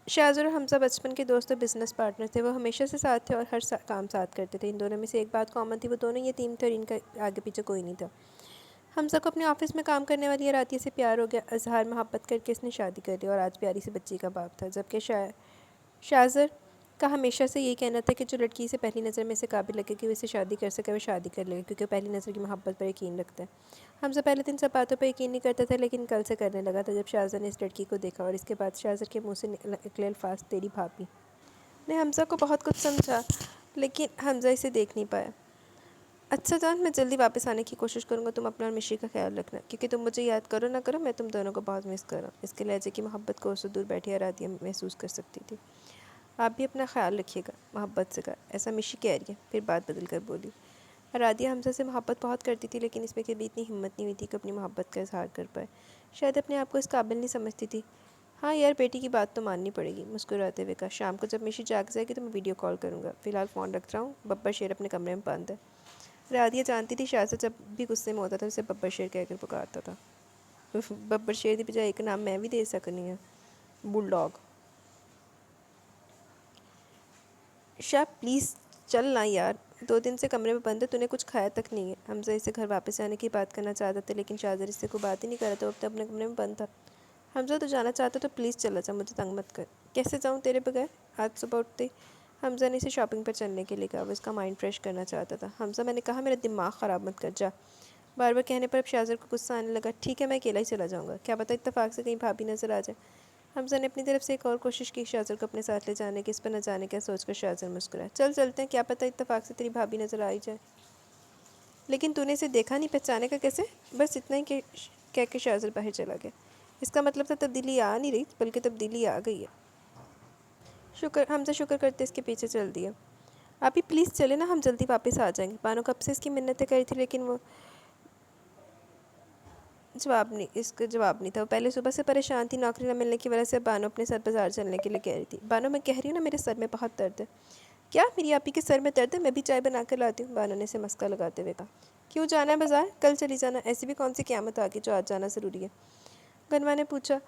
شائزر اور حمزہ بچپن کے دوست اور بزنس پارٹنر تھے، وہ ہمیشہ سے ساتھ تھے اور ہر کام ساتھ کرتے تھے۔ ان دونوں میں سے ایک بات کامن تھی، وہ دونوں یتیم تھے اور ان کا آگے پیچھے کوئی نہیں تھا۔ حمزہ کو اپنے آفس میں کام کرنے والی راتیہ سے پیار ہو گیا، اظہار محبت کر کے اس نے شادی کر لی اور آج پیاری سی بچی کا باپ تھا، جبکہ شائزر کا ہمیشہ سے یہی کہنا تھا کہ جو لڑکی اسے پہلی نظر میں اسے قابل لگے کہ وہ اسے شادی کر سکے وہ شادی کر لے گا، کیونکہ پہلی نظر کی محبت پر یقین رکھتا ہے۔ حمزہ پہلے دن سب باتوں پر یقین نہیں کرتا تھا، لیکن کل سے کرنے لگا تھا جب شائزر نے اس لڑکی کو دیکھا، اور اس کے بعد شائزر کے منہ سے نکلے الفاظ تیری بھابھی نے حمزہ کو بہت کچھ سمجھا، لیکن حمزہ اسے دیکھ نہیں پایا۔ اچھا جان، میں جلدی واپس آنے کی کوشش کروں گا، تم اپنا اور مشی کا خیال رکھنا، کیونکہ تم مجھے یاد کرو نہ کرو میں تم دونوں کو بہت مس کر رہا ہوں۔ اس کے لہجے کی محبت کو اسے دور بیٹھی رادیہ محسوس کر سکتی تھی۔ آپ بھی اپنا خیال رکھیے گا، محبت سے کہا۔ ایسا مشی کہہ رہی ہے، پھر بات بدل کر بولی۔ رادیہ حمزہ سے محبت بہت کرتی تھی، لیکن اس میں کبھی اتنی ہمت نہیں ہوئی تھی کہ اپنی محبت کا اظہار کر پائے، شاید اپنے آپ کو اس قابل نہیں سمجھتی تھی۔ ہاں یار، بیٹی کی بات تو ماننی پڑے گی، مسکراتے ہوئے کہا۔ شام کو جب مشی جاگ جائے گی تو میں ویڈیو کال کروں گا، فی الحال فون رکھ رہا ہوں، ببر شیر اپنے کمرے میں بند ہے۔ رادیہ جانتی تھی شائزر جب بھی غصے میں ہوتا تھا اسے ببر شیر کہہ کر پکارتا تھا۔ ببر شیر کی بجائے ایک نام میں بھی دے سکنی ہے، بل ڈاگ۔ شاہ پلیز چل نا یار، 2 دن سے کمرے میں بند ہے، تو نے کچھ کھایا تک نہیں ہے۔ حمزہ اسے گھر واپس جانے کی بات کرنا چاہتا تھا، لیکن شائزر اس سے کوئی بات ہی نہیں کر رہا تھا، وہ اپنے کمرے میں بند تھا۔ حمزہ تو جانا چاہتا تو پلیز چلا جا، مجھے تنگ مت کر۔ کیسے جاؤں تیرے بغیر؟ آج صبح اٹھتے حمزہ نے اسے شاپنگ پر چلنے کے لیے کہا، وہ اس کا مائنڈ فریش کرنا چاہتا تھا۔ حمزہ، میں نے کہا میرا دماغ خراب مت کر، جا۔ بار بار کہنے پر اب شائزر کو غصہ آنے لگا۔ ٹھیک ہے، میں اکیلا ہی چلا جاؤں گا، کیا پتہ اتفاق سے کہیں بھابھی نظر آ جائے۔ حمزہ نے اپنی طرف سے ایک اور کوشش کی شائزر کو اپنے ساتھ لے جانے کی، اس پر نہ جانے کا سوچ کر شائزر مسکرایا۔ چل چلتے ہیں، کیا پتہ اتفاق سے تیری بھابھی نظر آ ہی جائے۔ لیکن تو نے اسے دیکھا نہیں، پہچانے کا کیسے؟ بس اتنا ہی کہہ کے شائزر باہر چلا گیا۔ اس کا مطلب تھا تبدیلی آ نہیں رہی بلکہ تبدیلی آ گئی ہے۔ حمزہ شکر کرتے اس کے پیچھے چل دیا۔ آپ ہی پلیز چلے نا، ہم جلدی واپس آ جائیں گے۔ بانو کب سے اس کی منتیں کری تھی، لیکن وہ اس کا جواب نہیں تھا۔ وہ پہلے صبح سے پریشان تھی، نوکری نہ ملنے کی وجہ سے بانو اپنے سر بازار چلنے کے لیے کہہ رہی تھی۔ بانو، میں کہہ رہی ہوں نا میرے سر میں بہت درد ہے۔ کیا میری آپی کے سر میں درد ہے؟ میں بھی چائے بنا کر لاتی ہوں، بانو نے اسے مسکا لگاتے ہوئے کہا۔ کیوں جانا ہے بازار؟ کل چلی جانا، ایسی بھی کون سی قیامت آ گئی جو آج جانا ضروری ہے؟ گنوا نے پوچھا۔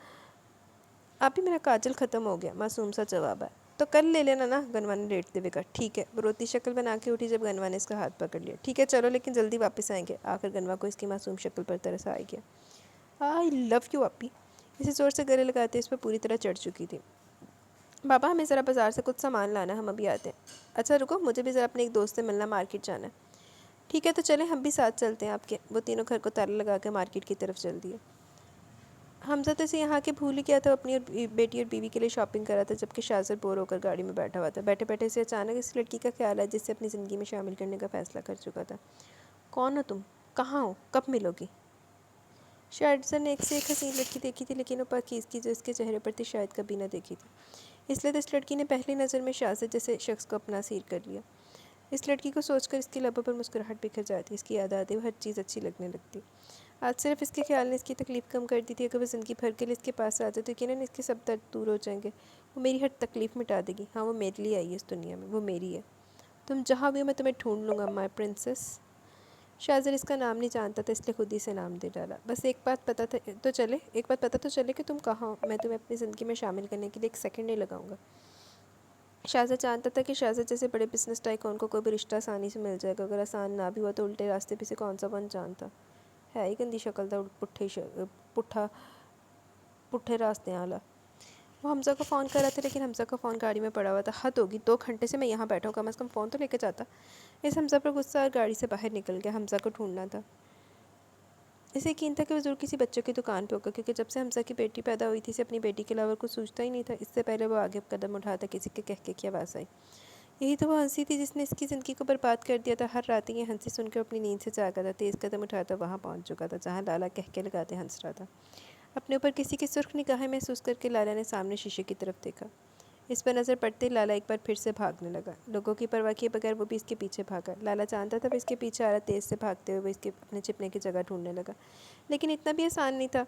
آپی میرا کاجل ختم ہو گیا، معصوم سا جواب ہے۔ تو کل لے لینا نا، گنوا نے لیٹتے ہوئے کہا۔ ٹھیک ہے، وہ روتی شکل بنا کے اٹھی جب گنوا نے اس کا ہاتھ پکڑ لیا۔ ٹھیک ہے چلو، لیکن جلدی واپس آئیں گے۔ آخر گنوا کو اس کی معصوم شکل پر ترس آ گیا۔ آئی لو یو اپی. اسے زور سے گلے لگاتے اس پر پوری طرح چڑھ چکی تھی. بابا ہمیں ذرا بازار سے کچھ سامان لانا ہے, ہم ابھی آتے ہیں. اچھا رکو, مجھے بھی ذرا اپنے ایک دوست سے ملنا, مارکیٹ جانا ہے. ٹھیک ہے تو چلیں ہم بھی ساتھ چلتے ہیں آپ کے. وہ تینوں گھر کو تالا لگا کے مارکیٹ کی طرف چل دیے. حمزہ تو اسے یہاں کے بھول ہی گیا تھا, اپنی اور بیٹی اور بیوی کے لیے شاپنگ کر رہا تھا, جبکہ شازر بور ہو کر گاڑی میں بیٹھا ہوا تھا. بیٹھے بیٹھے اسے اچانک اس لڑکی کا خیال آیا جس سے اپنی زندگی میں شامل کرنے کا فیصلہ کر چکا تھا. کون ہو تم؟ کہاں ہو؟ کب ملو گی؟ شازر نے ایک سے ایک حسین لڑکی دیکھی تھی, لیکن وہ پاکیزگی جو اس کے چہرے پر تھی شاید کبھی نہ دیکھی تھی. اس لیے تو اس لڑکی نے پہلی نظر میں شازر جیسے شخص کو اپنا اسیر کر لیا. اس لڑکی کو سوچ کر اس کے لبوں پر مسکراہٹ بکھر جاتی, اس کی یاد آتی, وہ ہر چیز اچھی لگنے لگتی. آج صرف اس کے خیال نے اس کی تکلیف کم کر دی تھی. اگر وہ زندگی بھر کے لیے اس کے پاس آ جائے تو یقیناً اس کے سب درد دور ہو جائیں گے. وہ میری ہر تکلیف مٹا دے گی. ہاں, وہ میرے لیے آئی ہے اس دنیا میں, وہ میری ہے. تم جہاں بھی ہو میں تمہیں ڈھونڈ لوں گا مائی پرنسس. شازر اس کا نام نہیں جانتا تھا, اس لیے خود ہی سے نام دے ڈالا. بس ایک بات پتہ تو چلے کہ تم کہاں ہو. میں تمہیں اپنی زندگی میں شامل کرنے کے لیے ایک سیکنڈ نہیں لگاؤں گا. شازر جانتا تھا کہ شازر جیسے بڑے بزنس ٹائکون کو کوئی بھی رشتہ آسانی سے مل جائے گا. اگر آسان نہ بھی ہوا تو الٹے راستے پہ سے کون سا بن جانتا. ہے ہی گندی شکل تھا, پٹھے راستے والا. وہ حمزہ کو فون کر رہا تھا, لیکن حمزہ کا فون گاڑی میں پڑا ہوا تھا. حد ہوگی, 2 گھنٹے سے میں یہاں بیٹھا ہوں, کم از کم فون تو لے کے جاتا. اس حمزہ پر غصہ اور گاڑی سے باہر نکل گیا. حمزہ کو ڈھونڈنا تھا. اسے یقین تھا کہ وہ ضرور کسی بچوں کی دکان پہ ہوگا, کیونکہ جب سے حمزہ کی بیٹی پیدا ہوئی تھی اسے اپنی بیٹی کے علاوہ کچھ سوچتا ہی نہیں تھا. اس سے پہلے وہ آگے قدم اٹھاتا کسی کے کہکے کی آواز آئی. یہی تو وہ ہنسی تھی جس نے اس کی زندگی کو برباد کر دیا تھا. ہر رات یہ ہنسی سن کر اپنی نیند سے جاگا تھا. تیز قدم اٹھاتا وہاں پہنچ چکا تھا جہاں لالا کہکے لگاتے ہنس رہا تھا. اپنے اوپر کسی کی سرخ نگاہیں محسوس کر کے لالا نے سامنے شیشے کی طرف دیکھا. اس پر نظر پڑتے لالا ایک بار پھر سے بھاگنے لگا. لوگوں کی پرواہ کیے بغیر وہ بھی اس کے پیچھے بھاگا. لالا جانتا تھا وہ اس کے پیچھے آ رہا. تیز سے بھاگتے ہوئے وہ اس کے اپنے چھپنے کی جگہ ڈھونڈنے لگا, لیکن اتنا بھی آسان نہیں تھا.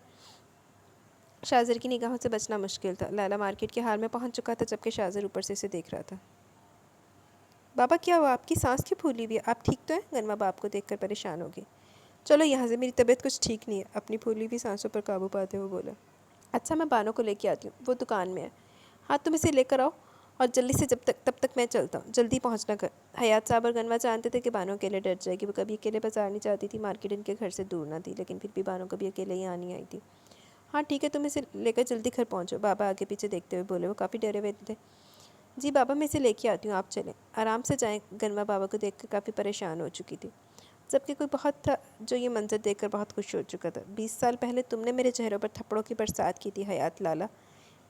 شازر کی نگاہوں سے بچنا مشکل تھا. لالا مارکیٹ کے حال میں پہنچ چکا تھا, جبکہ شازر اوپر سے اسے دیکھ رہا تھا. بابا کیا ہوا, آپ کی سانس کیوں پھولی ہوئی ہے؟ آپ ٹھیک تو ہیں؟ غنوہ باپ کو دیکھ کر پریشان ہوگی. چلو یہاں سے, میری طبیعت کچھ ٹھیک نہیں ہے. اپنی پھولی ہوئی سانسوں پر قابو پاتے ہوئے بولا. اچھا میں بانو کو لے کے آتی ہوں, وہ دکان میں ہے. ہاں تم اسے لے کر آؤ, اور جلدی سے تب تک میں چلتا ہوں. جلدی پہنچنا کر. حیات صاحب اور غنوہ جانتے تھے کہ بانو اکیلے ڈر جائے گی. وہ کبھی اکیلے بازار نہیں جاتی تھی. مارکیٹ ان کے گھر سے دور نہ تھی, لیکن پھر بھی بانو کبھی اکیلے ہی آنی آئی تھی. ہاں ٹھیک ہے, تم اسے لے کر جلدی گھر پہنچو. بابا آگے پیچھے دیکھتے ہوئے بولے. وہ کافی ڈرے ہوئے تھے. جی بابا میں اسے لے کے آتی ہوں, آپ چلیں. آرام سے جائیں. غنوہ بابا کو دیکھ کر کافی پریشان ہو چکی تھی, جبکہ کوئی بہت تھا جو یہ منظر دیکھ کر بہت خوش ہو چکا تھا. 20 سال پہلے تم نے میرے چہروں پر تھپڑوں کی برسات کی تھی حیات لالا.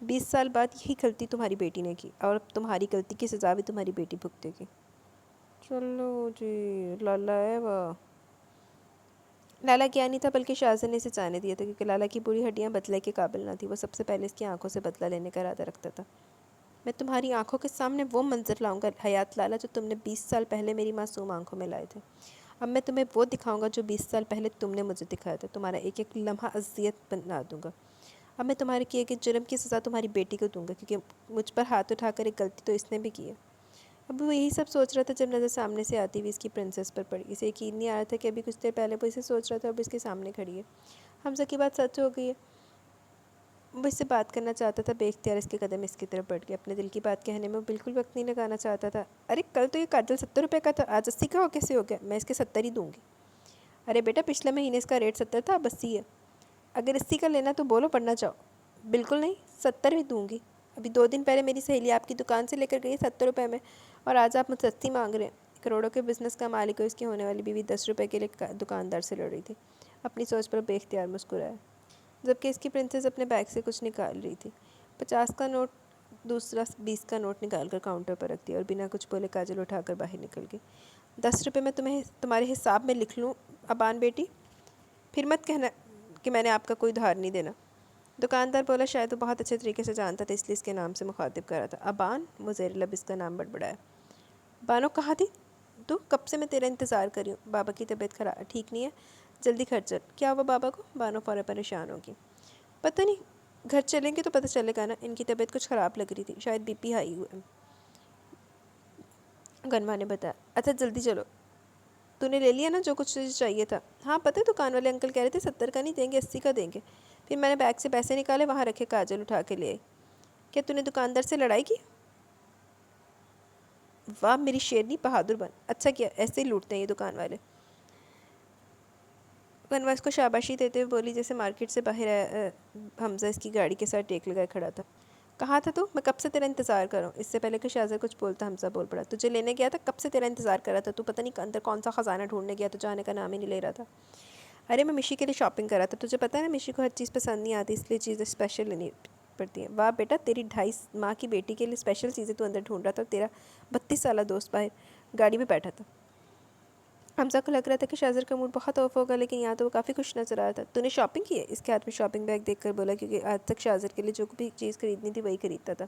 20 سال بعد یہی غلطی تمہاری بیٹی نے کی, اور اب تمہاری غلطی کی سزا بھی تمہاری بیٹی بھگتے گی. چلو جی, لالا ہے وہ. لالا کیا نہیں تھا, بلکہ شازر نے اسے جانے دیا تھا, کیونکہ لالا کی بری ہڈیاں بدلے کے قابل نہ تھی. وہ سب سے پہلے اس کی آنکھوں سے بدلہ لینے کا ارادہ رکھتا تھا. میں تمہاری آنکھوں کے سامنے وہ منظر لاؤں گا حیات لالا جو تم نے 20 سال پہلے میری معصوم آنکھوں میں لائے تھے. اب میں تمہیں وہ دکھاؤں گا جو 20 سال پہلے تم نے مجھے دکھایا تھا. تمہارا ایک ایک لمحہ اذیت بنا دوں گا. اب میں تمہارے کیے گئے جرم کی سزا تمہاری بیٹی کو دوں گا, کیونکہ مجھ پر ہاتھ اٹھا کر ایک غلطی تو اس نے بھی کی ہے. اب وہ یہی سب سوچ رہا تھا جب نظر سامنے سے آتی ہوئی اس کی پرنسس پر پڑی. اسے یقین نہیں آ رہا تھا کہ ابھی کچھ دیر پہلے وہ اسے سوچ رہا تھا, اب اس کے سامنے کھڑی ہے. حمزہ کی بات سچ ہو گئی ہے. وہ اس سے بات کرنا چاہتا تھا, بے اختیار اس کے قدم اس کی طرف بڑھ گئے. اپنے دل کی بات کہنے میں وہ بالکل وقت نہیں لگانا چاہتا تھا. ارے کل تو یہ کاجل 70 روپے کا تھا, آج 80 کا ہو کیسے ہو گیا؟ میں اس کے 70 ہی دوں گی. ارے بیٹا پچھلے مہینے اس کا ریٹ 70 تھا, اب 80 ہے. اگر 80 کا لینا تو بولو, پڑھنا چاہو. بالکل نہیں, 70 ہی دوں گی. ابھی 2 دن پہلے میری سہیلی آپ کی دکان سے لے کر گئی 70 روپے میں, اور آج آپ مجھ سے 80 مانگ رہے ہیں. کروڑوں کے بزنس کا مالک ہو, اس کی ہونے والی بیوی 10 روپے کے لیے دکاندار سے لڑ رہی تھی. اپنی سوچ پر بے اختیار مسکرایا, جبکہ اس کی پرنسس اپنے بیگ سے کچھ نکال رہی تھی. 50 کا نوٹ, دوسرا 20 کا نوٹ نکال کر کاؤنٹر پر رکھ دیا, اور بنا کچھ بولے کاجل اٹھا کر باہر نکل گئی. 10 روپے میں تمہارے حساب میں لکھ لوں ابان بیٹی, پھر مت کہنا کہ میں نے آپ کا کوئی ادھار نہیں دینا. دکاندار بولا. شاید وہ بہت اچھے طریقے سے جانتا تھا, اس لیے اس کے نام سے مخاطب کر رہا تھا. ابان, وہ زیر لب اس کا نام بڑبڑایا. بانو کہاں تھی تو؟ کب سے میں تیرا انتظار کر رہی ہوں. بابا کی طبیعت ٹھیک نہیں ہے, جلدی گھر چل. کیا ہوا بابا کو؟ بانو فوراً پریشان ہوگی. پتہ نہیں, گھر چلیں گے تو پتہ چلے گا نا. ان کی طبیعت کچھ خراب لگ رہی تھی, شاید بی پی ہائی ہوئے. غنوہ نے بتایا. اچھا جلدی چلو, تو نے لے لیا نا جو کچھ چاہیے تھا؟ ہاں پتہ ہے, دکان والے انکل کہہ رہے تھے 70 کا نہیں دیں گے, 80 کا دیں گے. پھر میں نے بیگ سے پیسے نکالے, وہاں رکھے, کاجل اٹھا کے لے آئی. کیا تو نے دکاندار سے لڑائی کی؟ واہ میری شیرنی, بہادر بن. اچھا کیا, ایسے ہی لوٹتے ہیں یہ دکان والے. ونوا اس کو شاباشی دیتے ہوئے بولی جیسے مارکیٹ سے باہر آیا حمزہ اس کی گاڑی کے ساتھ ٹیک لگائے کھڑا تھا. کہاں تھا تو؟ میں کب سے تیرا انتظار کر رہا ہوں. اس سے پہلے کہ شاہزادہ کچھ بولتا حمزہ بول پڑا. تجھے لینے گیا تھا؟ کب سے تیرا انتظار کر رہا تھا. تو پتہ نہیں اندر کون سا خزانہ ڈھونڈنے گیا تو جانے کا نام ہی نہیں لے رہا تھا. ارے میں مشی کے لیے شاپنگ کر رہا تھا. تجھے پتہ ہے نا مشی کو ہر چیز پسند نہیں آتی، اس لیے چیزیں اسپیشل لینی پڑتی ہیں. واہ بیٹا، تیری 2.5 ماہ کی بیٹی کے لیے اسپیشل چیزیں تو اندر ڈھونڈ رہا تھا، اور تیرا 32 سالہ دوست باہر گاڑی میں بیٹھا تھا. حمزہ کو لگ رہا تھا کہ شاہزر کا موڈ بہت آف ہوگا، لیکن یہاں تو وہ کافی خوش نظر آ رہا تھا. تو نے شاپنگ کی ہے؟ اس کے ہاتھ میں شاپنگ بیگ دیکھ کر بولا، کیونکہ آج تک شاہزر کے لیے جو بھی چیز خریدنی تھی وہی خریدتا تھا.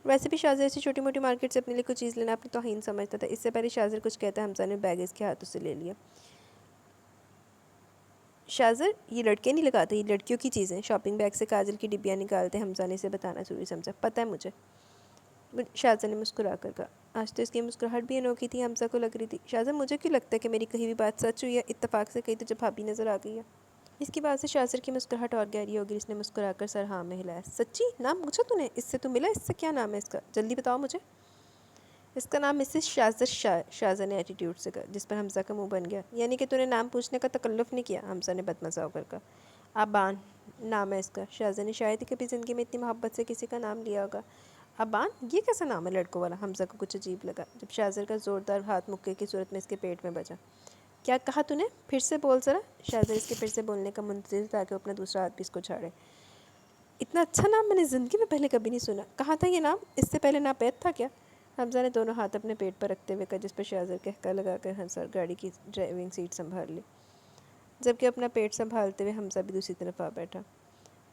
ویسے بھی شاہزر ایسی چھوٹی موٹی مارکیٹ سے اپنے لیے کچھ چیز لینا اپنی توہین سمجھتا تھا. اس سے پہلے شاہزر کچھ کہتا حمزہ نے بیگ اس کے ہاتھوں سے لے لیا. شاہزر یہ لڑکے نہیں لگاتے، یہ لڑکیوں کی چیزیں. شاپنگ بیگ سے کاجل کی ڈبیاں نکالتے حمزہ نے اسے بتانا ضروری سمجھا. پتہ ہے مجھے، شاہزر نے مسکرا کر کہا. آج تو اس کی مسکراہٹ بھی انوکھی تھی، حمزہ کو لگ رہی تھی. شاہزر مجھے کیوں لگتا ہے کہ میری کہی ہوئی بات سچ ہوئی ہے؟ اتفاق سے کہی تو جب بھابھی نظر آ گئی ہے. اس کی بات سے شاہزر کی مسکراہٹ اور گہری ہو گئی. اس نے مسکرا کر سر ہاں میں ہلایا. سچی؟ نام پوچھا تو نے؟ اس سے تو ملا؟ اس سے کیا نام ہے اس کا؟ جلدی بتاؤ مجھے. اس کا نام مسز شاہزر شاہزر نے ایٹیٹیوڈ سے کہا، جس پر حمزہ کا منہ بن گیا. یعنی کہ تو نے نام پوچھنے کا تکلف نہیں کیا؟ حمزہ نے بدمزہ ہو کر کہا. ابان نام ہے اس کا. شاہزر نے شاید ہی کبھی زندگی میں اتنی محبت سے کسی کا نام لیا ہوگا. ابان؟ یہ کیسا نام ہے لڑکوں والا؟ حمزہ کو کچھ عجیب لگا جب شاہزر کا زوردار ہاتھ مکے کی صورت میں اس کے پیٹ میں بجا. کیا کہا تو نے؟ پھر سے بول ذرا. شاہزر اس کے پھر سے بولنے کا منتظر تاکہ وہ اپنا دوسرا ہاتھ بھی اس کو چھاڑے. اتنا اچھا نام میں نے زندگی میں پہلے کبھی نہیں سنا. کہاں تھا یہ نام؟ اس سے پہلے ناپید تھا کیا؟ حمزہ نے دونوں ہاتھ اپنے پیٹ پر رکھتے ہوئے کہا، جس پر شاہزر کہکا لگا کر حمزہ گاڑی کی ڈرائیونگ سیٹ سنبھال لی، جبکہ اپنا پیٹ سنبھالتے ہوئے حمزہ بھی دوسری طرف آ بیٹھا.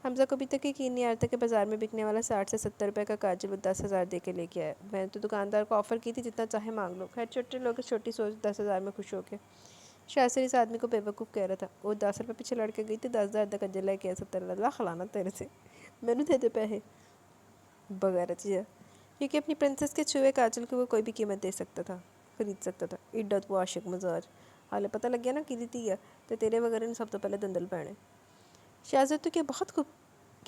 حمزہ کو ابھی تک یقین نہیں آ رہا تھا کہ بازار میں بکنے والا 60 سے 70 روپے کا کاجل وہ 10,000 دے کے لے کے آیا. میں نے تو دکاندار کو آفر کی تھی جتنا چاہے مانگ لو. خیر چھوٹے لوگ چھوٹی سوچ، 10,000 میں خوش ہو کے. شاہزر اس آدمی کو بیوقوف کہہ رہا تھا. وہ 10 روپے پیچھے لڑ کے گئی تھی، 10,000 دا کاجل لے کے 70. اللہ خلانا تیرے سے، میں نے دے دے پیسے بغیر چیز، کیونکہ اپنی پرنسس کے چھوئے کاجل کو وہ کوئی بھی قیمت دے سکتا تھا، خرید سکتا تھا. عدت وہ عاشق مزاج. حالے پتہ لگ گیا نا کی دیتی ہے تو تیرے وغیرہ نے سب تو پہلے دندل پہنے. شاہزر تو کیا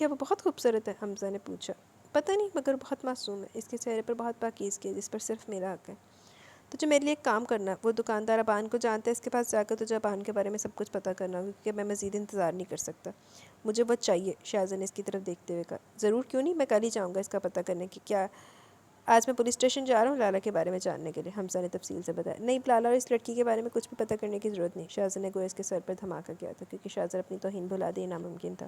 وہ بہت خوبصورت ہے؟ حمزہ نے پوچھا. پتہ نہیں، مگر بہت معصوم ہے. اس کے چہرے پر بہت پاکیزگی ہے جس پر صرف میرا حق ہے. تجھے میرے لیے ایک کام کرنا ہے. وہ دکاندار ابان کو جانتا ہے، اس کے پاس جا کر تجھے ابان کے بارے میں سب کچھ پتہ کرنا ہوگا، کیونکہ میں مزید انتظار نہیں کر سکتا. مجھے وہ چاہیے. شاہزر نے اس کی طرف دیکھتے ہوئے کہا. ضرور، کیوں نہیں، میں کل ہی جاؤں گا اس کا پتہ کرنے کی. کیا آج میں پولیس اسٹیشن جا رہا ہوں لالا کے بارے میں جاننے کے لیے؟ حمزہ نے تفصیل سے بتایا. نہیں، لالا اور اس لڑکی کے بارے میں کچھ بھی پتہ کرنے کی ضرورت نہیں. شاہزر نے گویا اس کے سر پر دھماکہ کیا تھا، کیونکہ شاہزر اپنی توہین بھلا دے ناممکن تھا،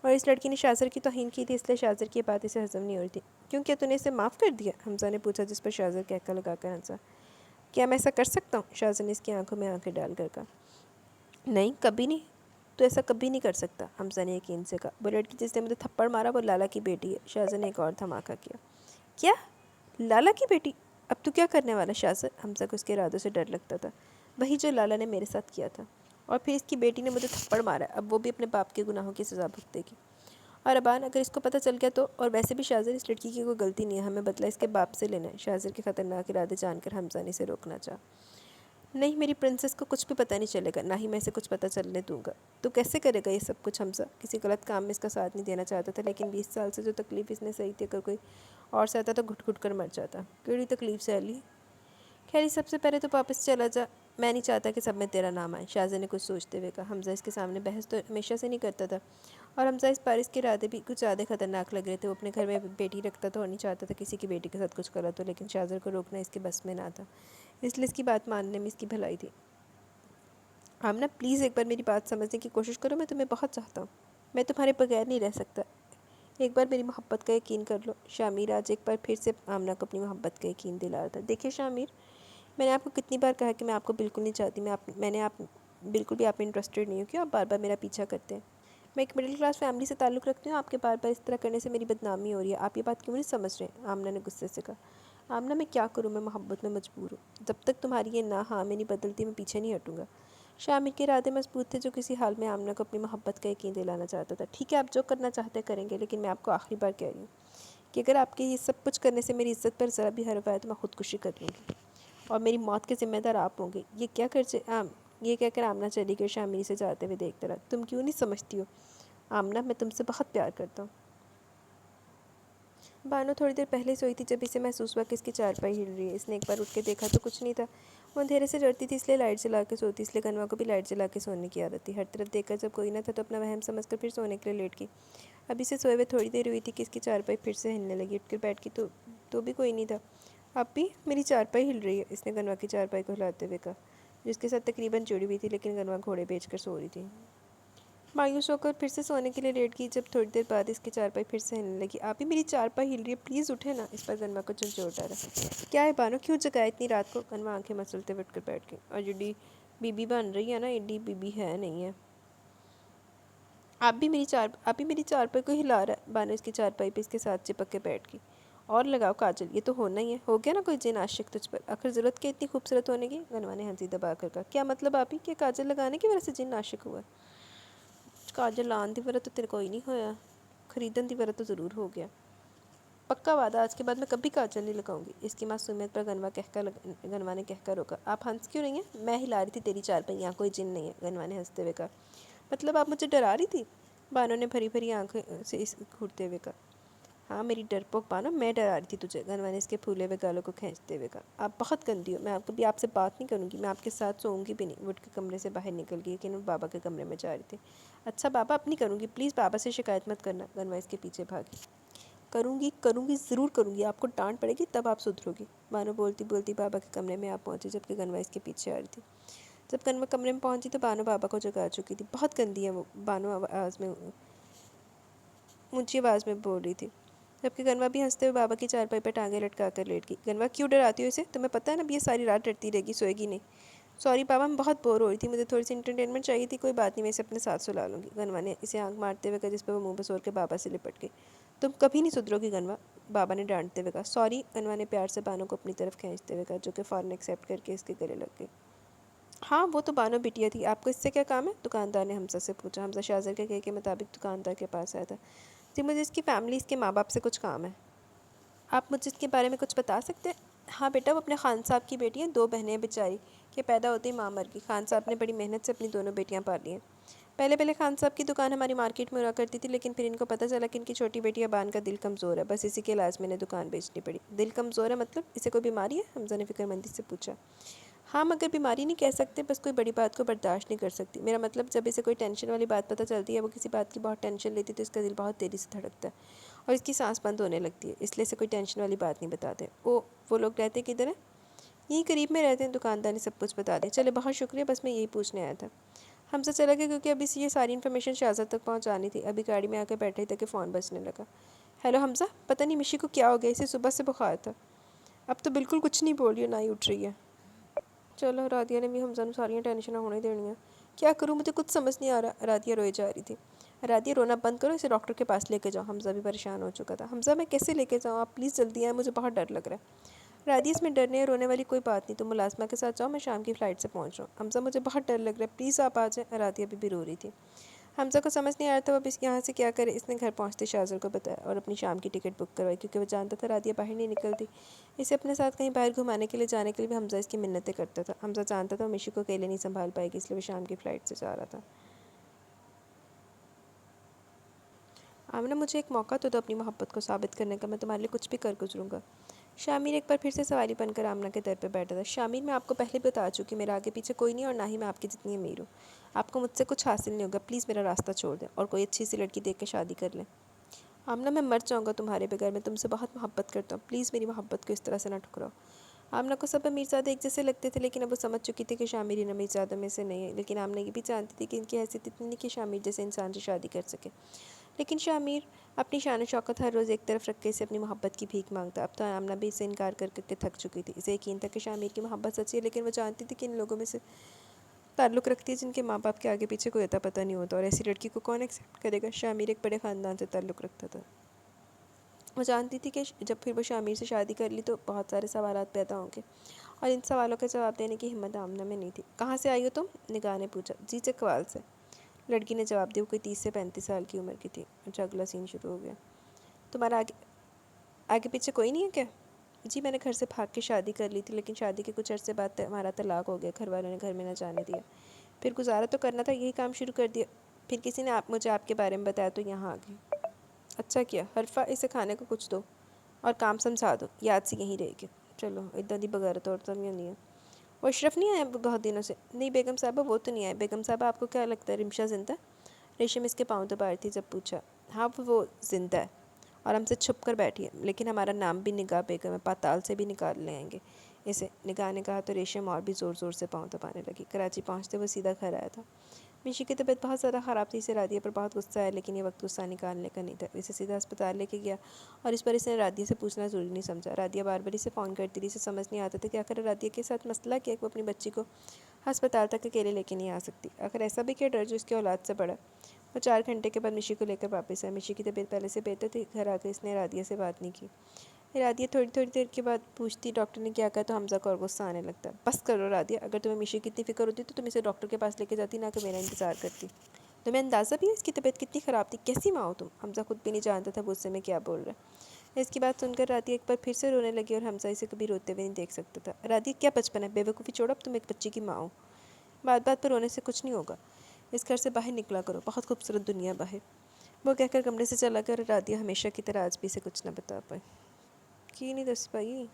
اور اس لڑکی نے شاہزر کی توہین کی تھی، اس لیے شاہزر کی بات اسے ہضم نہیں ہو رہی تھی. کیوں، کیا تو نے اسے معاف کر دیا؟ حمزہ نے پوچھا، جس پر شاہزر کہکا لگا کر ہنسا. کیا میں ایسا کر سکتا ہوں؟ شاہزر نے اس کی آنکھوں میں آنکھیں ڈال کر کہا. نہیں، کبھی نہیں. تو ایسا کبھی نہیں کر سکتا، حمزہ نے یقین سے کہا. وہ لڑکی جس نے مجھے تھپڑ مارا وہ لالا کی بیٹی ہے. شاہزر نے ایک اور دھماکہ کیا. کیا؟ لالا کی بیٹی؟ اب تو کیا کرنے والا شاہزر؟ حمزہ کو اس کے ارادوں سے ڈر لگتا تھا. وہی جو لالا نے میرے ساتھ کیا تھا، اور پھر اس کی بیٹی نے مجھے تھپڑ مارا. اب وہ بھی اپنے باپ کے گناہوں کی سزا بھگتے گی. اور ابان اگر اس کو پتہ چل گیا تو؟ اور ویسے بھی شاہزر، اس لڑکی کی کوئی غلطی نہیں ہے، ہمیں بدلہ اس کے باپ سے لینا ہے. شاہزر کے خطرناک ارادے جان کر حمزہ نے اسے روکنا چاہا. نہیں، میری پرنسس کو کچھ بھی پتہ نہیں چلے گا، نہ ہی میں اسے کچھ پتہ چلنے دوں گا. تو کیسے کرے گا یہ سب کچھ؟ حمزہ کسی غلط کام میں اس کا ساتھ نہیں دینا چاہتا تھا، لیکن 20 سال سے جو تکلیف اس نے سہی تھی، اگر کوئی اور سہتا تو گھٹ گھٹ کر مر جاتا. کیڑی تکلیف سہ لی؟ خیر سب سے پہلے تو واپس چلا جا. میں نہیں چاہتا کہ سب میں تیرا نام آئے. شاہزر نے کچھ سوچتے ہوئے کہا. حمزہ اس کے سامنے بحث تو ہمیشہ سے نہیں کرتا تھا، اور حمزہ اس بار اس کے ارادے بھی کچھ زیادہ خطرناک لگ رہے تھے. وہ اپنے گھر میں بیٹی رکھتا تھا اور نہیں چاہتا تھا کسی کی بیٹی کے ساتھ کچھ غلط ہو، لیکن شاہزر کو روکنا اس کے بس میں نہ تھا، اس لیے اس کی بات ماننے میں اس کی بھلائی تھی. آمنہ پلیز ایک بار میری بات سمجھنے کی کوشش کرو. میں تمہیں بہت چاہتا ہوں. میں تمہارے بغیر نہیں رہ سکتا. ایک بار میری محبت کا یقین کر لو. شامیر آج ایک بار پھر سے آمنہ کو اپنی محبت کا یقین دلا رہا تھا. دیکھیے شامیر، میں نے آپ کو کتنی بار کہا کہ میں آپ کو بالکل نہیں چاہتی. میں نے آپ بالکل بھی آپ میں انٹرسٹڈ نہیں ہوں. کیوں آپ بار بار میرا پیچھا کرتے ہیں؟ میں ایک مڈل کلاس فیملی سے تعلق رکھتی ہوں. آپ کے بار بار اس طرح کرنے سے میری بدنامی ہو رہی ہے. آپ یہ بات کیوں نہیں سمجھ رہے ہیں؟ آمنہ نے غصے سے کہا. آمنہ میں کیا کروں؟ میں محبت میں مجبور ہوں. جب تک تمہاری یہ نہ ہاں میں نہیں بدلتی، میں پیچھے نہیں ہٹوں گا. شامیر کے ارادے مضبوط تھے، جو کسی حال میں آمنہ کو اپنی محبت کا یقین دلانا چاہتا تھا. ٹھیک ہے، آپ جو کرنا چاہتے کریں گے، لیکن میں آپ کو آخری بار کہہ رہی ہوں کہ اگر آپ کے یہ سب کچھ کرنے سے میری عزت پر ذرا بھی حرف آئے تو میں خودکشی کر لوں گی، اور میری موت کے ذمہ دار آپ ہوں گے. یہ کہہ کر آمنہ چلی گئی. شامیر سے جاتے ہوئے دیکھتا رہا. تم کیوں نہیں سمجھتی ہو آمنہ، میں تم سے بہت پیار کرتا ہوں. بانو تھوڑی دیر پہلے سوئی تھی جب اسے محسوس ہوا کہ اس کی چارپائی ہل رہی ہے۔ اس نے ایک بار اٹھ کے دیکھا تو کچھ نہیں تھا۔ وہ اندھیرے سے ڈرتی تھی، اس لیے لائٹ جلا کے سوتی، اس لیے کنوا کو بھی لائٹ جلا کے سونے کی عادت تھی۔ ہر طرف دیکھ کر جب کوئی نہ تھا تو اپنا وہم سمجھ کر پھر سونے کے لیے لیٹ گئی۔ اب اسے سوئے ہوئے تھوڑی دیر ہوئی تھی کہ اس کی چارپائی پھر سے ہلنے لگی۔ اٹھ کر بیٹھ گئی تو بھی کوئی نہیں تھا۔ اب بھی میری چارپائی ہل رہی ہے، اس نے کنوا کی چارپائی کو ہلاتے ہوئے کہا، جس کے ساتھ تقریباً جڑی ہوئی تھی، لیکن کنوا گھوڑے بیچ کر سو رہی تھی۔ مایوس ہو کر پھر سے سونے کے لیے لیٹ گئی۔ جب تھوڑی دیر بعد اس کی چارپائی پھر سے ہلنے لگی۔ آپ ہی میری چارپائی ہل رہی ہے، پلیز اٹھے نا۔ اس پر کنوا کو جھنجھوڑا رہا۔ کیا ہے بانو، کیوں جگایا اتنی رات کو؟ کنوا آنکھیں مسلتے ہوئے اٹھ کر بیٹھ گئی۔ اور جڈی بی بی بن رہی ہے نا، ایڈی بی بی ہے نہیں ہے۔ آپ بھی میری چارپائی کو ہلا رہا ہے۔ بانو اس کی چارپائی پہ اس کے ساتھ چپک کے بیٹھ گئی۔ اور لگاؤ کاجل، یہ تو ہونا ہی ہے۔ ہو گیا نا کوئی جن عاشق تجھ پر؟ آخر ضرورت کیا اتنی خوبصورت ہونے کی؟ کنوا نے ہنسی دبا کر کہا۔ کیا مطلب آپ ہی کہ کاجل لگانے کی وجہ سے جن عاشق ہوا؟ کاجل لان دی ورہ تو تیرے کوئی نہیں ہویا، خریدن دی ورہ تو ضرور ہو گیا۔ پکا وعدہ، آج کے بعد میں کبھی کاجل نہیں لگاؤں گی۔ اس کی معصومیت پر کنوا نے کہہ کر روکا۔ آپ ہنس کیوں رہی ہیں؟ میں ہلا رہی تھی تیری چارپائی، یہاں کوئی جن نہیں ہے، کنوا نے ہنستے ہوئے کہا۔ مطلب آپ مجھے ڈرا رہی تھی؟ بانو نے بھری بھری آنکھوں سے اس گھورتے ہوئے کہا۔ ہاں میری ڈرپوک بانو، میں ڈرا رہی تھی تجھے، کنوا نے اس کے پھولے ہوئے گالوں کو کھینچتے ہوئے کہا۔ آپ بہت گندی ہو، میں کبھی آپ سے بات نہیں کروں گی، میں آپ کے ساتھ سوؤں گی بھی نہیں۔ وہ اٹھ کے کمرے سے باہر نکل گئی، لیکن وہ بابا کے کمرے میں جا رہی تھی۔ اچھا بابا، اب نہیں کروں گی، پلیز بابا سے شکایت مت کرنا۔ کنوا اس کے پیچھے بھاگی۔ کروں گی ضرور کروں گی، آپ کو ڈانٹ پڑے گی تب آپ سدھرو گی۔ بانو بولتی بولتی بابا کے کمرے میں آپ پہنچی، جبکہ کنوا اس کے پیچھے آ رہی تھی۔ جب کنوا کمرے میں پہنچی تو بانو بابا کو جگا چکی تھی۔ بہت گندی ہے وہ، بانو اونچی آواز میں بول رہی تھی، جبکہ کنوا بھی ہنستے ہوئے بابا کی چارپائی پر ٹانگیں لٹکا کر لیٹ گئی۔ کنوا کیوں ڈراتی ہو اسے؟ تمہیں پتہ ہے نا اب یہ ساری رات ڈرتی رہے گی، سوئے گی نہیں۔ سوری بابا، میں بہت بور ہو رہی تھی، مجھے تھوڑی سی انٹرٹینمنٹ چاہیے تھی۔ کوئی بات نہیں، میں اسے اپنے ساتھ سلا لوں گی، کنوا نے اسے آنکھ مارتے ہوئے کہا، جس پہ وہ منہ بسور کے بابا سے لپٹ گئی۔ تم کبھی نہیں سدھرو گی کنوا، بابا نے ڈانٹتے ہوئے کہا۔ سوری، کنوا نے پیار سے بانو کو اپنی طرف کھینچتے ہوئے کہا، جو کہ فوراً ایکسیپٹ کر کے اس کے گلے لگ گئی۔ ہاں وہ تو بانو بٹیا تھی، آپ کو اس سے کیا کام ہے؟ دکاندار نے حمزہ سے پوچھا۔ حمزہ شاہزر کے کہے کے مطابق دکاندار کے پاس آیا تھا۔ جی مجھے اس کی فیملی، اس کے ماں باپ سے کچھ کام ہے۔ آپ مجھے اس کے بارے میں کچھ بتا سکتے ہیں؟ ہاں بیٹا، وہ اپنے خان صاحب کی بیٹی ہیں، 2 بہنیں ہیں بیچاری، کہ پیدا ہوتے ہی ماں مر گئی۔ خان صاحب نے بڑی محنت سے اپنی دونوں بیٹیاں پالی ہیں۔ پہلے خان صاحب کی دکان ہماری مارکیٹ میں ہوا کرتی تھی، لیکن پھر ان کو پتہ چلا کہ ان کی چھوٹی بیٹی ابان کا دل کمزور ہے، بس اسی کے علاج میں انہیں دکان بیچنی پڑی۔ دل کمزور ہے مطلب اسے کوئی بیماری ہے؟ حمزہ نے فکر مندی سے پوچھا۔ ہاں مگر بیماری نہیں کہہ سکتے، بس کوئی بڑی بات کو برداشت نہیں کر سکتی۔ میرا مطلب جب اسے کوئی ٹینشن والی بات پتہ چلتی ہے، وہ کسی بات کی بہت ٹینشن لیتی تو اس کا دل بہت تیزی سے دھڑکتا ہے اور اس کی سانس بند ہونے لگتی ہے، اس لیے اسے کوئی ٹینشن والی بات نہیں بتاتے۔ وہ لوگ رہتے کدھر ہیں؟ یہیں قریب میں رہتے ہیں، دکاندار نے سب کچھ بتا دیا۔ چلے بہت شکریہ، بس میں یہی پوچھنے آیا تھا۔ حمزہ چلا گیا کیونکہ ابھی سے یہ ساری انفارمیشن شہزاد تک پہنچانی تھی۔ ابھی گاڑی میں آ کے بیٹھے تھے کہ فون بجنے لگا۔ ہیلو حمزہ، پتہ نہیں مشی کو کیا ہو گیا، اسے صبح سے بخار تھا، اب تو بالکل کچھ نہیں بول رہی، نہ ہی اٹھ رہی ہے۔ چلو رادیہ نے بھی حمزہ نے ساریاں ٹینشنیں ہونے دینی ہیں۔ کیا کروں، مجھے کچھ سمجھ نہیں آ رہا۔ رادیہ روئے جا رہی تھی۔ رادیہ رونا بند کرو، اسے ڈاکٹر کے پاس لے کے جاؤ۔ حمزہ بھی پریشان ہو چکا تھا۔ حمزہ میں کیسے لے کے جاؤں، آپ پلیز جلدی آئیں، مجھے بہت ڈر لگ رہا ہے۔ رادیہ اس میں ڈرنے اور رونے والی کوئی بات نہیں، تم ملازمہ کے ساتھ جاؤ، میں شام کی فلائٹ سے پہنچ رہا ہوں۔ حمزہ مجھے بہت ڈر لگ رہا ہے، پلیز آپ آ جائیں۔ رادیہ ابھی بھی رو رہی تھی۔ حمزہ کو سمجھ نہیں آ رہا تھا وہ اب یہاں سے کیا کرے۔ اس نے گھر پہنچتے شاہزر کو بتایا اور اپنی شام کی ٹکٹ بک کروائی، کیونکہ وہ جانتا تھا رادیہ باہر نہیں نکلتی۔ اسے اپنے ساتھ کہیں باہر گھمانے کے لیے جانے کے لیے بھی حمزہ اس کی منتیں کرتا تھا۔ حمزہ جانتا تھا وہ مشی کو اکیلے نہیں سنبھال پائے گی، اس لیے وہ شام کی فلائٹ سے جا رہا تھا۔ آمنہ مجھے ایک موقع تو دو اپنی محبت کو ثابت کرنے کا، میں تمہارے لیے کچھ بھی کر گزروں گا۔ شامیر ایک بار پھر سے سواری بن کر آمنہ کے در پہ بیٹھا تھا۔ شامیر، میں آپ کو پہلے بتا چکی، میرا آگے پیچھے کوئی نہیں اور نہ ہی میں آپ کی جتنی امیر ہوں۔ آپ کو مجھ سے کچھ حاصل نہیں ہوگا، پلیز میرا راستہ چھوڑ دیں اور کوئی اچھی سی لڑکی دیکھ کے شادی کر لیں۔ آمنہ میں مر جاؤں گا تمہارے بغیر، میں تم سے بہت محبت کرتا ہوں، پلیز میری محبت کو اس طرح سے نہ ٹھکراؤ۔ آمنہ کو سب امیرزادے ایک جیسے لگتے تھے، لیکن اب وہ سمجھ چکی تھی کہ شامیر ان امیرزادوں میں سے نہیں ہے، لیکن آمنہ یہ بھی جانتی تھی کہ ان کی حیثیت اتنی نہیں کہ شامیر جیسے انسان سے شادی کر سکے۔ لیکن شامیر اپنی شان و شوکت ہر روز ایک طرف رکھ کے اسے اپنی محبت کی بھیک مانگتا۔ اب تو آمنہ بھی اسے انکار کر کے تھک چکی تھی۔ اسے یقین تھا کہ شامیر کی محبت سچی ہے، لیکن وہ جانتی تھی کہ ان لوگوں میں سے تعلق رکھتی ہے جن کے ماں باپ کے آگے پیچھے کوئی اتا پتہ نہیں ہوتا، اور ایسی لڑکی کو کون ایکسیپٹ کرے گا۔ شامیر ایک بڑے خاندان سے تعلق رکھتا تھا۔ وہ جانتی تھی کہ جب پھر وہ شامیر سے شادی کر لی تو بہت سارے سوالات پیدا ہوں گے، اور ان سوالوں کا جواب دینے کی ہمت آمنہ میں نہیں تھی۔ کہاں سے آئی ہو تم؟ نگاہ نے پوچھا۔ جی چکوال سے، لڑکی نے جواب دیا۔ وہ کوئی 30 سے 35 سال کی عمر کی تھی۔ اچھا، اگلا سین شروع ہو گیا۔ تمہارا آگے پیچھے کوئی نہیں ہے کیا؟ جی میں نے گھر سے بھاگ کے شادی کر لی تھی، لیکن شادی کے کچھ عرصے بعد ہمارا طلاق ہو گیا، گھر والوں نے گھر میں نہ جانے دیا، پھر گزارا تو کرنا تھا، یہی کام شروع کر دیا، پھر کسی نے مجھے آپ کے بارے میں بتایا تو یہاں آ گئی۔ اچھا کیا، حرفہ اسے کھانے کو کچھ دو۔ اور کام سمجھا دو، یاد سے یہیں رہے گی۔ چلو اتنا دی بغیرت عورتوں میں نہیں ہے۔ وہ اشرف نہیں آیا بہت دنوں سے؟ نہیں بیگم صاحبہ وہ تو نہیں آئے۔ بیگم صاحبہ آپ کو کیا لگتا ہے رمشا زندہ؟ ریشم اس کے پاؤں دبا رہی تھی جب پوچھا۔ ہاں وہ زندہ ہے اور ہم سے چھپ کر بیٹھی ہے، لیکن ہمارا نام بھی نگاہ بیگم ہے، پاتال سے بھی نکال لے آئیں گے اسے۔ نگاہ نے کہا تو ریشم اور بھی زور زور سے پاؤں دبانے لگی۔ کراچی پہنچتے وہ سیدھا گھر آیا تھا۔ میشی کی طبیعت بہت زیادہ خراب تھی، اسے رادیہ پر بہت غصہ آیا، لیکن یہ وقت غصہ نکالنے کا نہیں تھا۔ اسے سیدھا اسپتال لے کے گیا اور اس پر اس نے رادیہ سے پوچھنا ضروری نہیں سمجھا۔ رادیہ بار بار اسے فون کرتی رہی، اسے سمجھ نہیں آتا تھا کہ آخر رادیہ کے ساتھ مسئلہ کیا کہ وہ اپنی بچی کو ہسپتال تک اکیلے لے کے نہیں آ سکتی۔ آخر ایسا بھی کیا ڈر جو اس کی اولاد سے بڑا؟ وہ 4 گھنٹے کے بعد میشی کو لے کر واپس آیا۔ میشی کی طبیعت پہلے سے بہتر تھی۔ گھر آ کر اس نے رادیہ سے بات نہیں کی۔ رادیہ تھوڑی دیر کے بعد پوچھتی ڈاکٹر نے کیا کہا، تو حمزہ کو اور غصہ آنے لگتا۔ بس کرو رادیہ، اگر تمہیں میشی کی اتنی فکر ہوتی تو تم اسے ڈاکٹر کے پاس لے کے جاتی، نہ کہ میرا انتظار کرتی۔ تمہیں اندازہ بھی ہے اس کی طبیعت کتنی خراب تھی؟ کیسی ماں ہو تم؟ حمزہ خود بھی نہیں جانتا تھا غصے میں کیا بول رہا ہے۔ اس کی بات سن کر رادیہ ایک بار پھر سے رونے لگی اور حمزہ اسے کبھی روتے ہوئے نہیں دیکھ سکتا تھا۔ رادیہ کیا بچپن ہے، بے وقوفی چھوڑو، اب تم ایک بچی کی ماں ہو۔ بات بات پر رونے سے کچھ نہیں ہوگا، اس گھر سے باہر نکلا کرو، بہت خوبصورت دنیا باہر۔ وہ کہہ کر کمرے سے چلا گیا اور رادیہ ہمیشہ کی طرح آج بھی اسے کچھ نہ بتا پائی۔ کی نہیں دس پائی؟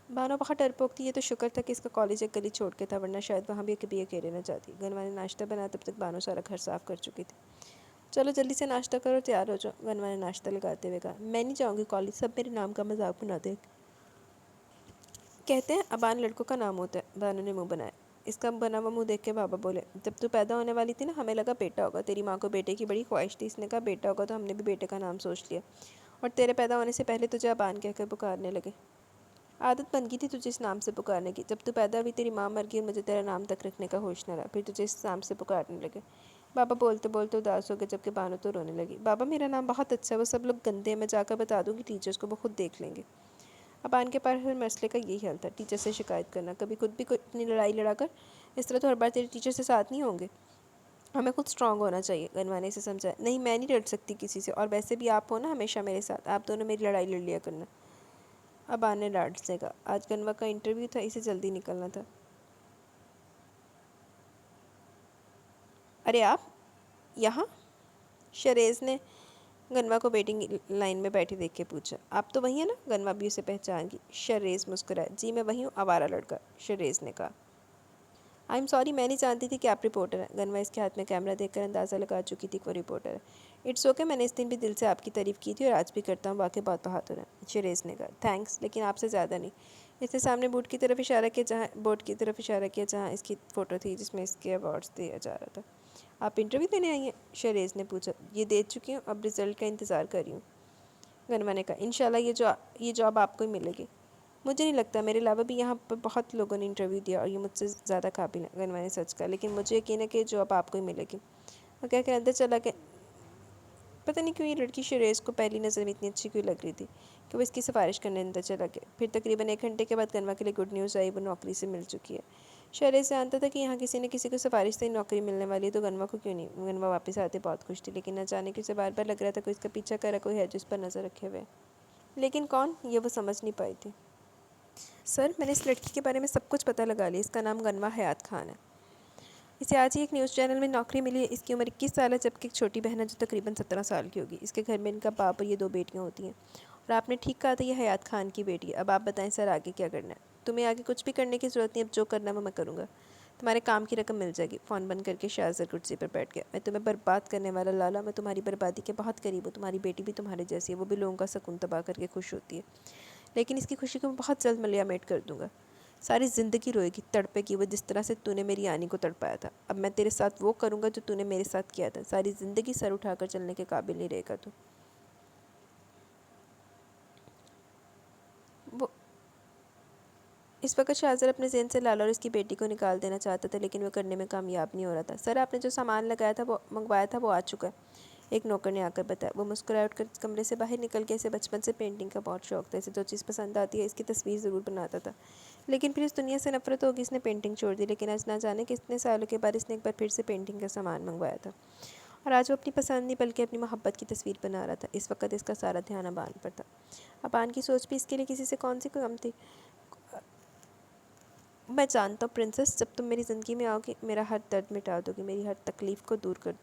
بانو بہت ڈرپوک تھی، یہ تو شکر تھا کہ اس کا کالج ایک گلی چھوڑ کے تھا، ورنہ شاید وہاں بھی کبھی اکیلے نہ جاتی۔ گنوا نے ناشتہ بنایا، تب تک بانو سارا گھر صاف کر چکی تھی۔ چلو جلدی سے ناشتہ کرو، تیار ہو جاؤ، گنوا نے ناشتہ لگاتے ہوئے کہا۔ میں نہیں جاؤں گی کالج، سب میرے نام کا مذاق بناتے کہتے ہیں ابان لڑکوں کا نام ہوتا ہے۔ بانو نے منہ بنایا۔ اس کا بنا ہوا منہ دیکھ کے بابا بولے، جب تو پیدا ہونے والی تھی نا، ہمیں لگا بیٹا ہوگا، تیری ماں کو بیٹے کی بڑی خواہش تھی، اس نے کہا بیٹا ہوگا تو ہم نے بھی بیٹے کا نام سوچ لیا، اور تیرے پیدا ہونے سے پہلے تجھے ابان کہہ کر پکارنے لگے۔ عادت بن گئی تھی تجھے اس نام سے پکارنے کی، جب تو پیدا ہوئی تیری ماں مر گئی اور مجھے تیرا نام تک رکھنے کا ہوش نہ رہا، پھر تجھے اس نام سے پکارنے لگے۔ بابا بولتے بولتے اداس ہو گئے، جبکہ بانو تو رونے لگی۔ بابا میرا نام بہت اچھا ہے، وہ سب لوگ گندے ہیں، میں جا کر بتا دوں گی ٹیچرز کو، وہ خود دیکھ لیں گے۔ ابان کے پاس ہر مسئلے کا یہی حل تھا، ٹیچر سے شکایت کرنا۔ کبھی خود بھی کوئی اتنی لڑائی لڑا کر، اس طرح تو ہر بار تیرے ٹیچر سے ساتھ نہیں ہوں گے، ہمیں خود اسٹرانگ ہونا چاہیے۔ گنوا نے اسے سمجھایا۔ نہیں میں نہیں لڑ سکتی کسی سے، اور ویسے بھی آپ ہو نا ہمیشہ میرے ساتھ، آپ دونوں میری لڑائی لڑ لیا کرنا۔ ابان نے ڈانٹ سے کہا۔ آج گنوا کا انٹرویو تھا، اسے جلدی نکلنا تھا۔ ارے آپ یہاں؟ شریز نے گنوا کو ویٹنگ لائن میں بیٹھی دیکھ کے پوچھا۔ آپ تو وہی ہیں نا؟ گنوا بھی اسے پہچان گئی۔ شریز مسکرایا۔ جی میں وہی ہوں، آوارہ لڑکا، شریز نے کہا۔ آئی ایم سوری، میں نہیں جانتی تھی کہ آپ رپورٹر ہیں۔ گنوا اس کے ہاتھ میں کیمرہ دیکھ کر اندازہ لگا چکی تھی کہ وہ رپورٹر ہے۔ اٹس اوکے، میں نے اس دن بھی دل سے آپ کی تعریف کی تھی اور آج بھی کرتا ہوں، واقعی بہت بہادر ہیں، شریز نے کہا۔ تھینکس، لیکن آپ سے زیادہ نہیں۔ اس نے سامنے بورڈ کی طرف اشارہ کیا جہاں اس کی فوٹو تھی، جس میں اس کے ایوارڈز دیا جا رہا تھا۔ آپ انٹرویو دینے آئی ہیں؟ شریز نے پوچھا۔ یہ دے چکی ہوں، اب رزلٹ کا انتظار کر رہی ہوں، گنوا نے کہا۔ انشاءاللہ یہ جاب آپ کو ہی ملے گی۔ مجھے نہیں لگتا، میرے علاوہ بھی یہاں پر بہت لوگوں نے انٹرویو دیا اور یہ مجھ سے زیادہ قابل ہے، گنوا نے سچ کہا، لیکن مجھے یقین ہے کہ جاب آپ کو ہی ملے گی۔ وہ کہہ کر اندر چلا گیا۔ پتہ نہیں کیوں یہ لڑکی شریز کو پہلی نظر میں اتنی اچھی کیوں لگ رہی تھی کہ وہ اس کی سفارش کرنے اندر چلا گیا۔ پھر تقریباً 1 گھنٹے کے بعد گنوا کے لیے گڈ نیوز آئی، وہ نوکری سے مل چکی ہے۔ شریز جانتا تھا کہ یہاں کسی نہ کسی کو سفارش سے ہی نوکری ملنے والی ہے، تو گنوا کو کیوں نہیں؟ گنوا واپس آتے بہت خوش تھی، لیکن نہ جانے کہ اسے بار بار لگ رہا تھا کوئی اس کا پیچھا کر رہا، کوئی ہے جو اس پر نظر رکھے ہوئے، لیکن کون، یہ وہ سمجھ نہیں پائی تھی۔ سر میں نے اس لڑکی کے بارے میں سب کچھ پتہ لگا لیا، اس کا نام گنوا حیات خان ہے، اسے آج ہی ایک نیوز چینل میں نوکری ملی ہے، اس کی عمر 21 سال ہے، جبکہ ایک چھوٹی بہن ہے جو تقریباً 17 سال کی ہوگی۔ اس کے گھر میں ان کا باپ اور یہ 2 بیٹیاں ہوتی ہیں، اور آپ نے ٹھیک کہا تھا یہ حیات خان کی بیٹی ہے۔ اب آپ بتائیں سر آگے کیا کرنا ہے؟ تمہیں آگے کچھ بھی کرنے کی ضرورت نہیں، اب جو کرنا ہے وہ میں کروں گا، تمہارے کام کی رقم مل جائے گی۔ فون بند کر کے شاہ کرسی پر بیٹھ گیا۔ میں تمہیں برباد کرنے والا لالا، میں تمہاری بربادی کے بہت قریب ہوں، تمہاری بیٹی بھی تمہارے جیسی ہے، وہ بھی لوگوں کا سکون تباہ کر کے خوش ہوتی ہے، لیکن اس کی خوشی کو میں بہت جلد ملیامٹ کر دوں گا۔ ساری زندگی روئے گی، تڑپے گی وہ، جس طرح سے تو نے میری آنی کو تڑپایا تھا۔ اب میں تیرے ساتھ وہ کروں گا جو تو نے میرے ساتھ کیا تھا، ساری زندگی سر اٹھا کر چلنے کے قابل نہیں رہے گا تو۔ وہ اس وقت شاہزر اپنے ذہن سے لالا اور اس کی بیٹی کو نکال دینا چاہتا تھا، لیکن وہ کرنے میں کامیاب نہیں ہو رہا تھا۔ سر آپ نے جو سامان منگوایا تھا وہ آ چکا ہے، ایک نوکر نے آ کر بتایا۔ وہ مسکرائے اٹھ کر کمرے سے باہر نکل کے، اسے بچپن سے پینٹنگ کا بہت شوق تھا، اسے جو چیز پسند آتی ہے اس کی تصویر ضرور بناتا تھا، لیکن پھر اس دنیا سے نفرت ہوگی، اس نے پینٹنگ چھوڑ دی۔ لیکن آج نہ جانے کہ اتنے سالوں کے بعد اس نے ایک بار پھر سے پینٹنگ کا سامان منگوایا تھا، اور آج وہ اپنی پسند نہیں بلکہ اپنی محبت کی تصویر بنا رہا تھا۔ اس وقت اس کا سارا دھیان ابان پر تھا۔ ابان کی سوچ بھی اس کے لیے کسی سے کون سی کم تھی۔ میں جانتا ہوں پرنسس، جب تم میری زندگی میں آؤ گی میرا ہر درد مٹا دو گی، میری ہر تکلیف کو دور کر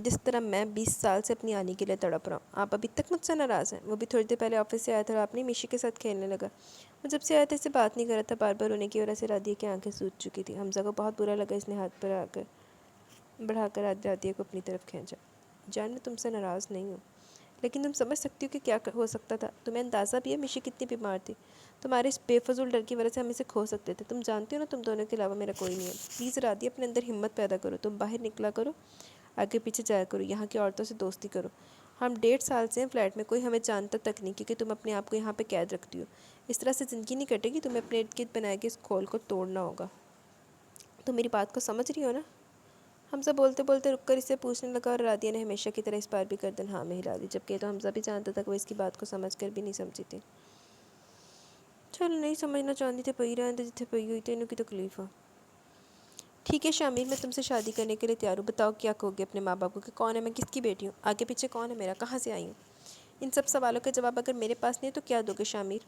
جس طرح میں 20 سال سے اپنی آنی کے لیے تڑپ رہا ہوں. آپ ابھی تک مجھ سے ناراض ہیں؟ وہ بھی تھوڑی دیر پہلے آفس سے آیا تھا اور اپنی میشی کے ساتھ کھیلنے لگا. وہ جب سے آیا تھا اس سے بات نہیں کر رہا تھا. بار بار رونے کی وجہ سے رادیہ کی آنکھیں سوج چکی تھی. حمزہ کو بہت برا لگا. اس نے ہاتھ پر بڑھا کر رادیہ کو اپنی طرف کھینچا. جان میں تم سے ناراض نہیں ہوں، لیکن تم سمجھ سکتی ہو کہ کیا ہو سکتا تھا. تمہیں اندازہ بھی ہے میشی کتنی بیمار تھی. تمہارے اس بے فضول ڈر کی وجہ سے ہم اسے کھو سکتے تھے. تم جانتی ہو نا تم دونوں کے علاوہ میرا کوئی نہیں ہے. پلیز رادیہ اپنے اندر ہمت پیدا کرو. تم باہر نکلا کرو، آگے پیچھے جایا کرو، یہاں کی عورتوں سے دوستی کرو. ہم 1.5 سال سے ہیں فلیٹ میں، کوئی ہمیں جانتا تک نہیں کیونکہ تم اپنے آپ کو یہاں پہ قید رکھتی ہو. اس طرح سے زندگی نہیں کٹے گی. تمہیں اپنے ارد گرد بنائے گے اس کھول کو توڑنا ہوگا. تم میری بات کو سمجھ رہی ہو نا؟ حمزہ بولتے بولتے رک کر اس سے پوچھنے لگا اور رادیہ نے ہمیشہ کی طرح اس بار بھی گردن ہاں میں ہلا دی، جبکہ تو حمزہ بھی جانتا تھا کہ وہ اس کی بات کو سمجھ کر بھی نہیں سمجھی تھی. چلو نہیں سمجھنا چاہتی تھے پئی رہنے دے جتنے پئی ہوئی تھی. انہوں کی تکلیف ہو. ٹھیک ہے شامل، میں تم سے شادی کرنے کے لیے تیار ہوں. بتاؤ کیا کہو گے اپنے ماں باپ کو کہ کون ہے میں، کس کی بیٹی ہوں، آگے پیچھے کون ہے میرا، کہاں سے آئی ہوں؟ ان سب سوالوں کا جواب اگر میرے پاس نہیں ہے تو کیا دو گے شامل؟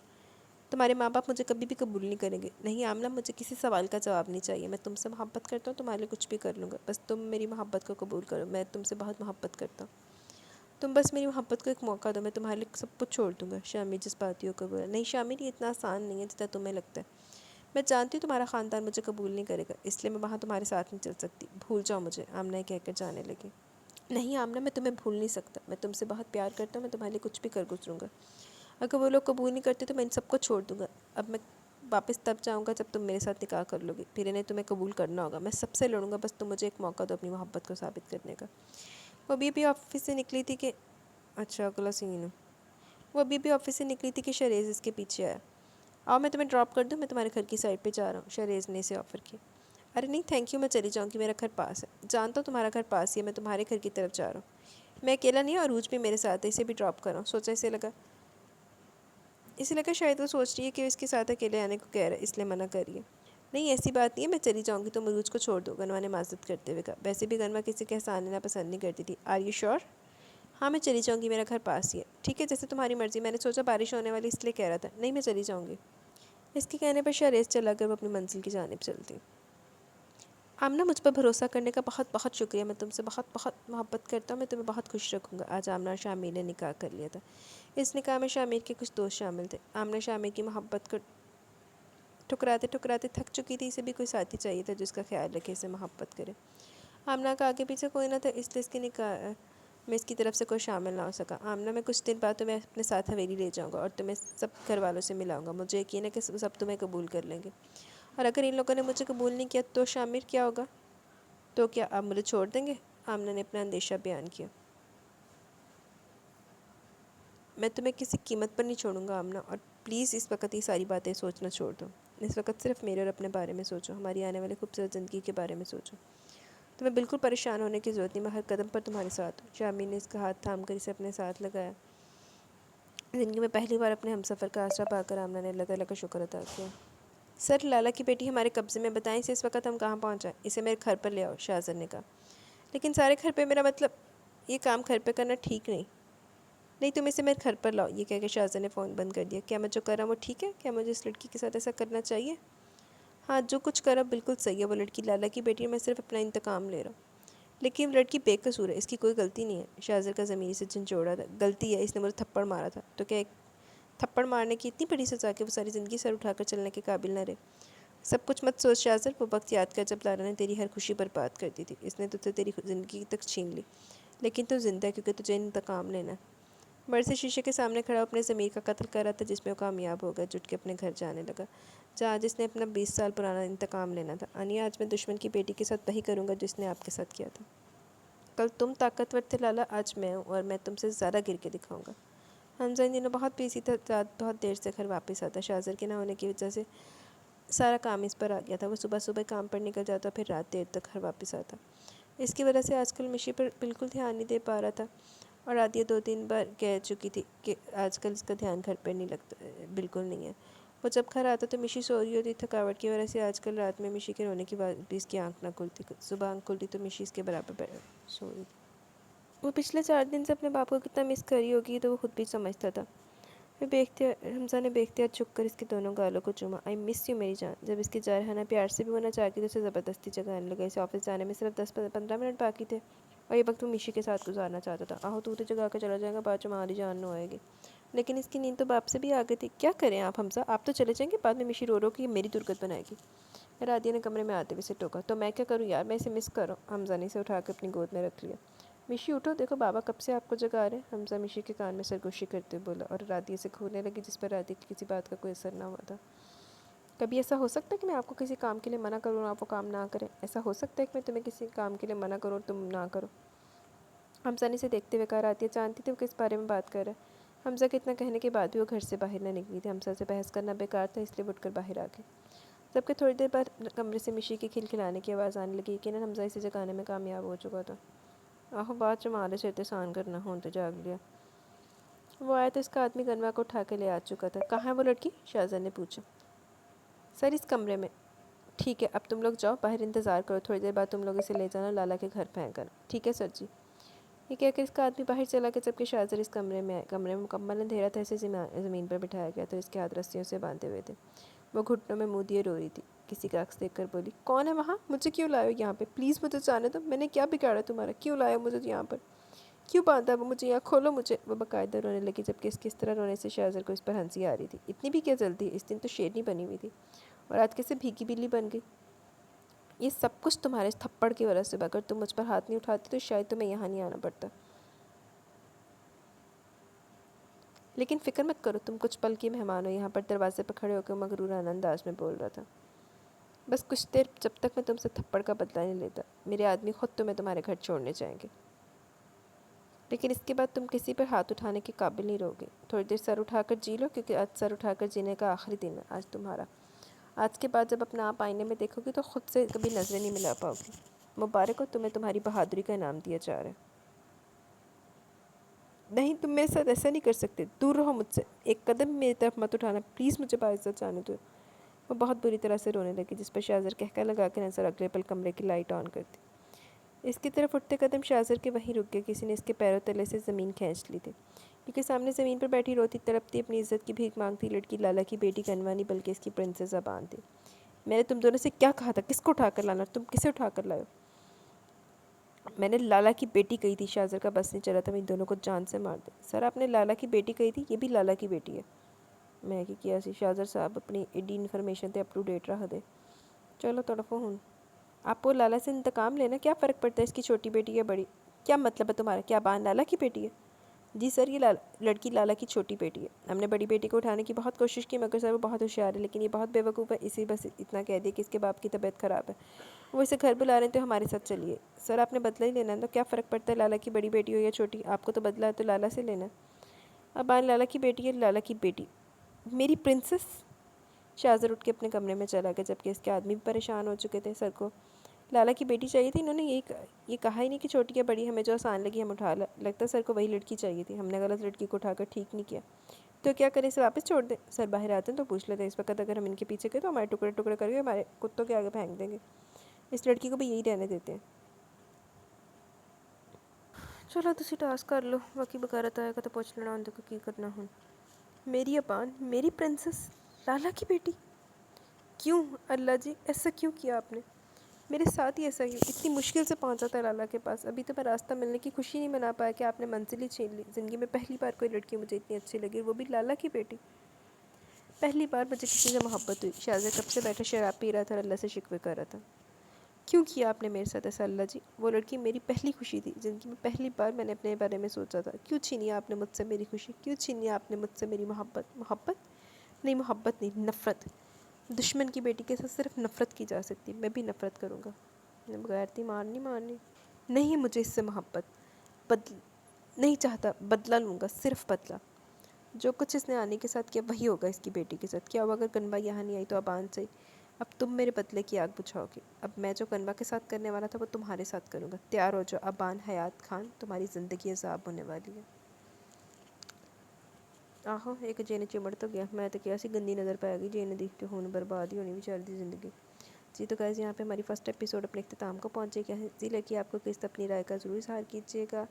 تمہارے ماں باپ مجھے کبھی بھی قبول نہیں کریں گے. نہیں آمنہ، مجھے کسی سوال کا جواب نہیں چاہیے. میں تم سے محبت کرتا ہوں، تمہارے لیے کچھ بھی کر لوں گا. بس تم میری محبت کو قبول کرو. میں تم سے بہت محبت کرتا ہوں. تم بس میری محبت کو ایک موقع دو. میں تمہارے لیے سب کچھ چھوڑ دوں گا. شامل جذباتیوں کو بولا. نہیں شامل، یہ اتنا آسان نہیں ہے جتنا تمہیں لگتا ہے. میں جانتی ہوں تمہارا خاندان مجھے قبول نہیں کرے گا، اس لیے میں وہاں تمہارے ساتھ نہیں چل سکتی. بھول جاؤ مجھے، آمنہ کہہ کر جانے لگی. نہیں آمنہ، میں تمہیں بھول نہیں سکتا. میں تم سے بہت پیار کرتا ہوں. میں تمہارے لیے کچھ بھی کر گزروں گا. اگر وہ لوگ قبول نہیں کرتے تو میں ان سب کو چھوڑ دوں گا. اب میں واپس تب جاؤں گا جب تم میرے ساتھ نکاح کر لو گی. پھر انہیں تمہیں قبول کرنا ہوگا. میں سب سے لڑوں گا. بس تم مجھے ایک موقع دو اپنی محبت کو ثابت کرنے کا. وہ ابھی آفس سے نکلی تھی کہ اچھا اگلا سین. وہ ابھی آفس سے نکلی تھی کہ شریز اس کے پیچھے آیا. آؤ میں تمہیں ڈراپ کر دوں، میں تمہارے گھر کی سائڈ پہ جا رہا ہوں. شریز نے اسے آفر کی. ارے نہیں تھینک یو، میں چلی جاؤں گی، میرا گھر پاس ہے. جانتا ہوں تمہارا گھر پاس ہی ہے. میں تمہارے گھر کی طرف جا رہا ہوں. میں اکیلا نہیں ہوں، عروج بھی میرے ساتھ ہے. اسے بھی ڈراپ کر رہا ہوں. سوچا اسے لگا شاید وہ سوچ رہی ہے کہ اس کے ساتھ اکیلے آنے کو کہہ رہا ہے، اس لیے منع کر رہی ہے. نہیں ایسی بات نہیں ہے، میں چلی جاؤں گی. تم عروج کو چھوڑ دو. گنوا نے معذرت کرتے ہوئے کہا. ویسے بھی گنوا کسی کے احسان لینا پسند نہیں کرتی تھی. Are you sure? ہاں میں چلی جاؤں گی، میرا گھر پاس ہی ہے. ٹھیک ہے جیسے تمہاری مرضی. میں نے سوچا بارش ہونے والی اس لیے کہہ رہا تھا. نہیں میں چلی جاؤں گی. اس کے کہنے پر شریز چلا کر وہ اپنی منزل کی جانب چلتی. آمنہ مجھ پر بھروسہ کرنے کا بہت بہت شکریہ. میں تم سے بہت بہت محبت کرتا ہوں. میں تمہیں بہت خوش رکھوں گا. آج آمنہ اور شامل نے نکاح کر لیا تھا. اس نکاح میں شامل کے کچھ دوست شامل تھے. آمنہ شامل کی محبت کو ٹھکراتے ٹھکراتے تھک چکی تھی. اسے بھی کوئی ساتھی چاہیے تھا جس کا خیال رکھے، اسے محبت کرے. آمنہ کا آگے پیچھے کوئی نہ تھا، اس لیے اس کے نکاح میں اس کی طرف سے کوئی شامل نہ ہو سکا. آمنہ میں کچھ دن بعد تمہیں اپنے ساتھ حویلی لے جاؤں گا اور تمہیں سب گھر والوں سے ملاؤں گا. مجھے یقین ہے کہ سب تمہیں قبول کر لیں گے. اور اگر ان لوگوں نے مجھے قبول نہیں کیا تو شامل کیا ہوگا؟ تو کیا آپ مجھے چھوڑ دیں گے؟ آمنہ نے اپنا اندیشہ بیان کیا. میں تمہیں کسی قیمت پر نہیں چھوڑوں گا آمنہ، اور پلیز اس وقت یہ ساری باتیں سوچنا چھوڑ دو. اس وقت صرف میرے اور اپنے بارے میں سوچو. ہماری آنے والی خوبصورت زندگی کے بارے میں سوچو. تمہیں بالکل پریشان ہونے کی ضرورت نہیں. میں ہر قدم پر تمہارے ساتھ ہوں. شامل نے اس کا ہاتھ تھام کر اسے اپنے ساتھ لگایا. زندگی میں پہلی بار اپنے ہمسفر کا آسرا پا کر آمنہ نے اللہ تعالیٰ کا شکر ادا کیا. سر لالا کی بیٹی ہمارے قبضے میں، بتائیں اسے اس وقت ہم کہاں پہنچائیں؟ اسے میرے گھر پر لے آؤ، شاہزر نے کہا. لیکن سارے گھر پہ میرا مطلب یہ کام گھر پہ کرنا ٹھیک نہیں. نہیں تم اسے میرے گھر پر لاؤ. یہ کہہ کے شاہزر نے فون بند کر دیا. کیا میں جو کر رہا ہوں وہ ٹھیک ہے؟ کیا مجھے اس لڑکی کے ساتھ ایسا کرنا چاہیے؟ ہاں جو کچھ کر رہا بالکل صحیح ہے. وہ لڑکی لالا کی بیٹی ہے، میں صرف اپنا انتقام لے رہا ہوں. لیکن وہ لڑکی بے قصور ہے، اس کی کوئی غلطی نہیں ہے. شاہزر کا ضمیر سے جھنجھوڑا تھا. غلطی ہے، اس نے مجھے تھپڑ مارا تھا. تو کیا ایک تھپڑ مارنے کی اتنی بڑی سزا کہ وہ ساری زندگی سر اٹھا کر چلنے کے قابل نہ رہے؟ سب کچھ مت سوچ شاہزر. وہ وقت یاد کر جب لالا نے تیری ہر خوشی برباد کر دی تھی. اس نے تجھ سے تیری زندگی تک چھین لی، لیکن تو زندہ ہے کیونکہ تجھے انتقام لینا ہے. مرد سے شیشے کے سامنے کھڑا اپنے ضمیر کا قتل کر رہا تھا جس میں وہ کامیاب ہو گیا. جٹ کے اپنے گھر جانے لگا جہاں جس نے اپنا 20 سال پرانا انتقام لینا تھا. انیا آج میں دشمن کی بیٹی کے ساتھ وہی کروں گا جس نے آپ کے ساتھ کیا تھا. کل تم طاقتور تھے لالا، آج میں ہوں اور میں تم سے زیادہ گر کے دکھاؤں گا. حمزہ ان دنوں بہت بیزی تھا. رات بہت دیر سے گھر واپس آتا. شاہزر کے نہ ہونے کی وجہ سے سارا کام اس پر آ گیا تھا. وہ صبح صبح کام پر نکل جاتا، پھر رات دیر تک گھر واپس آتا. اس کی وجہ سے آج کل مشی پر بالکل دھیان نہیں دے پا رہا تھا. اور رادیہ 2-3 بار کہہ چکی تھی کہ آج کل اس کا دھیان گھر پر نہیں لگتا، بالکل نہیں ہے. وہ جب گھر آتا تو مشی سو رہی ہوتی. تھکاوٹ کی وجہ سے آج کل رات میں مشی کے رونے کی بعد بھی اس کی آنکھ نہ کھلتی. صبح آنکھ کھلتی تو مشی اس کے برابر سو رہی تھی. وہ پچھلے 4 دن سے اپنے باپ کو کتنا مس کر رہی ہوگی تو وہ خود بھی سمجھتا تھا. حمزہ نے بے اختیار جھک کر اس کی دونوں گالوں کو چوما. آئی مس یو میری جان. جب اس کی جارحانہ پیار سے بھی ہونا چاہتی تو اسے زبردستی جگانے لگا. اسے آفس جانے میں صرف 10-15 منٹ باقی تھے اور یہ وقت وہ میشی کے ساتھ گزارنا چاہتا تھا. آہو تو جگا کے چلا جائے گا, بعد میں ہماری جان نہ ہوئے گی. لیکن اس کی نیند تو باپ سے بھی آ گئی تھی. کیا کریں آپ حمزہ, آپ تو چلے جائیں گے, بعد میں میشی رو کہ میری درگت بنائے گی. رادیہ نے کمرے میں آتے ہوئے سے ٹوکا. تو میں کیا کروں یار, میں اسے مس کروں. حمزہ نے اسے اٹھا کے اپنی گود میں رکھ لیا. میشی اٹھو, دیکھو بابا کب سے آپ کو جگا رہے ہیں. حمزہ میشی کے کان میں سرگوشی کرتے ہوئے بولا, اور رادیہ سے کھولنے لگی جس پر رادیہ کی کسی بات کا کوئی اثر نہ ہوا تھا. کبھی ایسا ہو سکتا ہے کہ میں آپ کو کسی کام کے لیے منع کروں اور آپ وہ کام نہ کریں؟ ایسا ہو سکتا ہے کہ میں تمہیں کسی کام کے لیے منع کروں اور تم نہ کرو؟ حمزہ نے اسے دیکھتے ہوئے کہا. رادیہ جانتی تھی وہ کس بارے میں بات کر رہا ہے. حمزہ کے اتنا کہنے کے بعد بھی وہ گھر سے باہر نہ نکلی تھی. حمزہ سے بحث کرنا بیکار تھا, اس لیے اٹھ کر باہر آ گئی. جبکہ تھوڑی دیر بعد کمرے سے میشی کی کھلکھلانے کی آواز آنے لگی. یقیناً حمزہ اسے جگانے میں کامیاب ہو چکا تھا. آہو بات جمالے سے احتسان کرنا ہوں تو جاگ لیا. وہ آیا تو اس کا آدمی گنوا کو اٹھا کے لے آ چکا تھا. کہاں ہے وہ لڑکی؟ شاہزاد نے پوچھا. سر اس کمرے میں. ٹھیک ہے, اب تم لوگ جاؤ, باہر انتظار کرو, تھوڑی دیر بعد تم لوگ اسے لے جانا لالا کے گھر پھینک کر. ٹھیک ہے سر جی. یہ کہہ کر اس کا آدمی باہر چلا گیا. جبکہ شاہزاد اس کمرے میں آئے. کمرے میں مکمل اندھیرا تھا. اسے زمین پر بٹھایا گیا تو اس کے ہاتھ رسیوں سے باندھے ہوئے تھے. وہ گھٹنوں میں منہ دیے رو رہی تھی. کسی کا عکس دیکھ کر بولی, کون ہے وہاں؟ مجھے کیوں لائے ہو یہاں پہ؟ پلیز مجھے جانے دو. میں نے کیا بگاڑا تمہارا؟ کیوں لائے ہو مجھے یہاں پر؟ کیوں باندھا وہ مجھے یہاں؟ کھولو مجھے. وہ باقاعدہ رونے لگی. جبکہ اس کس طرح رونے سے شاہزاد کو اس پر ہنسی آ رہی تھی. اتنی بھی کیا جلدی؟ اس دن تو شیرنی بنی ہوئی تھی اور آج کیسے بھیگی بلی بن گئی؟ یہ سب کچھ تمہارے اس تھپڑ کی وجہ سے. اگر تم مجھ پر ہاتھ نہیں اٹھاتی تو شاید تمہیں یہاں نہیں آنا پڑتا. لیکن فکر مت کرو, تم کچھ پل کی مہمان ہو. یہاں پر دروازے پر کھڑے ہو کے مغرورانہ انداز میں بول رہا تھا. بس کچھ دیر, جب تک میں تم سے تھپڑ کا بدلہ نہیں لیتا. میرے آدمی خود تمہیں تمہارے گھر چھوڑنے جائیں گے. لیکن اس کے بعد تم کسی پر ہاتھ اٹھانے کے قابل نہیں رہو گے. تھوڑی دیر سر اٹھا کر جی لو, کیونکہ آج سر اٹھا کر جینے کا آخری دن ہے آج تمہارا. آج کے بعد جب اپنا آپ آئینے میں دیکھو گی تو خود سے کبھی نظریں نہیں ملا پاؤ گی. مبارک ہو, تمہیں تمہاری بہادری کا انعام دیا جا رہا ہے. نہیں, تم میرے ساتھ ایسا نہیں کر سکتے. دور رہو مجھ سے. ایک قدم میری طرف مت اٹھانا پلیز. مجھے باعزت جانے دو. وہ بہت بری طرح سے رونے لگی, جس پر شاہزاد کہکا لگا کے نظر اگلے پل کمرے کی لائٹ آن کرتی. اس کی طرف اٹھتے قدم شاہزاد کے وہیں رک گئے. کسی نے اس کے پیروں تلے سے زمین کھینچ لی تھی, کیونکہ سامنے زمین پر بیٹھی روتی تڑپتی اپنی عزت کی بھیک مانگتی لڑکی لالا کی بیٹی گنوا نہیں بلکہ اس کی پرنسس زبان تھی. میں نے تم دونوں سے کیا کہا تھا؟ کس کو اٹھا کر لانا؟ تم کسے اٹھا کر لائے ہو؟ میں نے لالا کی بیٹی کہی تھی. شاہزاد کا بس نہیں چلا تھا, میں ان دونوں کو جان سے مار دیں. سر آپ نے لالا کی بیٹی کہی تھی, یہ بھی لالا کی بیٹی ہے. میں کیا سی شاہزاد صاحب اپنی ایڈی انفارمیشن تے اپ ٹو ڈیٹ رکھ دے. چلو تڑپو ہوں. آپ کو لالا سے انتقام لینا, کیا فرق پڑتا ہے اس کی چھوٹی بیٹی ہے بڑی؟ کیا مطلب ہے تمہارا؟ کیا بان لالا کی بیٹی ہے؟ جی سر, یہ لڑکی لالا کی چھوٹی بیٹی ہے. ہم نے بڑی بیٹی کو اٹھانے کی بہت کوشش کی, مگر سر وہ بہت ہوشیار ہے, لیکن یہ بہت بے وقوف ہے. اسی بس اتنا کہہ دیا کہ اس کے باپ کی طبیعت خراب ہے, وہ اسے گھر بلا رہے ہیں تو ہمارے ساتھ چلیے. سر آپ نے بدلہ ہی لینا ہے تو کیا فرق پڑتا ہے لالا کی بڑی بیٹی ہو یا چھوٹی؟ آپ کو تو بدلہ ہے تو لالا سے لینا ہے. ابان لالا کی بیٹی ہے, لالا کی بیٹی. میری پرنسس. شاہزاد اٹھ کے اپنے کمرے میں چلا گیا, جبکہ اس کے آدمی بھی پریشان ہو چکے تھے. سر کو لالا کی بیٹی چاہیے تھی, انہوں نے یہ کہا ہی نہیں کہ چھوٹی یا بڑی. ہمیں جو آسان لگی ہم اٹھا لگتا سر کو وہی لڑکی چاہیے تھی. ہم نے غلط لڑکی کو اٹھا کر ٹھیک نہیں کیا, تو کیا کریں, اسے واپس چھوڑ دیں؟ سر باہر آتے ہیں تو پوچھ لیتے ہیں. اس وقت اگر ہم ان کے پیچھے گئے تو ہمارے ٹکڑے ٹکڑے کر کے ہمارے کتوں کے آگے پھینک دیں گے. اس لڑکی کو بھی یہی رہنے دیتے ہیں. چلو تسی ٹاسک کر لو, باقی بغیرت آئے گا تو پوچھ لینا ان کو کی کرنا ہوں. میری ابان, میری پرنسس, لالا کی بیٹی. کیوں اللہ جی, ایسا کیوں کیا آپ نے؟ میرے ساتھ ہی ایسا کیوں؟ اتنی مشکل سے پہنچا تھا لالا کے پاس, ابھی تو میں راستہ ملنے کی خوشی نہیں منا پایا کہ آپ نے منزل ہی چھین لی. زندگی میں پہلی بار کوئی لڑکی مجھے اتنی اچھی لگی, وہ بھی لالا کی بیٹی. پہلی بار مجھے کسی سے محبت ہوئی. شاہزاد کب سے بیٹھا شراب پی رہا تھا اور اللہ سے شکوے کر رہا تھا. کیوں کیا آپ نے میرے ساتھ ایسا اللہ جی؟ وہ لڑکی میری پہلی خوشی تھی. زندگی میں پہلی بار میں نے اپنے بارے میں سوچا تھا. کیوں چھینی آپ نے مجھ سے میری خوشی؟ کیوں چھینی آپ نے مجھ سے میری محبت؟ محبت نہیں, محبت نہیں, نفرت. دشمن کی بیٹی کے ساتھ صرف نفرت کی جا سکتی. میں بھی نفرت کروں گا. بغیرتی مارنی نہیں, مجھے اس سے محبت نہیں چاہتا. بدلہ لوں گا, صرف بدلہ. جو کچھ اس نے آنے کے ساتھ کیا وہی ہوگا اس کی بیٹی کے ساتھ. کیا ہوا اگر گنوا یہاں نہیں آئی تو ابان سے اب تم میرے بدلے کی آگ بجھاؤ گے. اب میں جو گنوا کے ساتھ کرنے والا تھا وہ تمہارے ساتھ کروں گا. تیار ہو جاؤ ابان حیات خان, تمہاری زندگی عذاب ہونے والی ہے. آہو ایک جینے چمڑ تو گیا. میں تو کیا سی گندی نظر پائے گی جینے دی کہ ہون برباد ہی ہونی بیچاری دی زندگی. جی تو گائز یہاں پہ ہماری فرسٹ ایپیسوڈ اپنے اختتام کو پہنچے گیا ہے. جی لگی آپ کو قسط اپنی رائے کا ضرور اظہار کیجیے گا.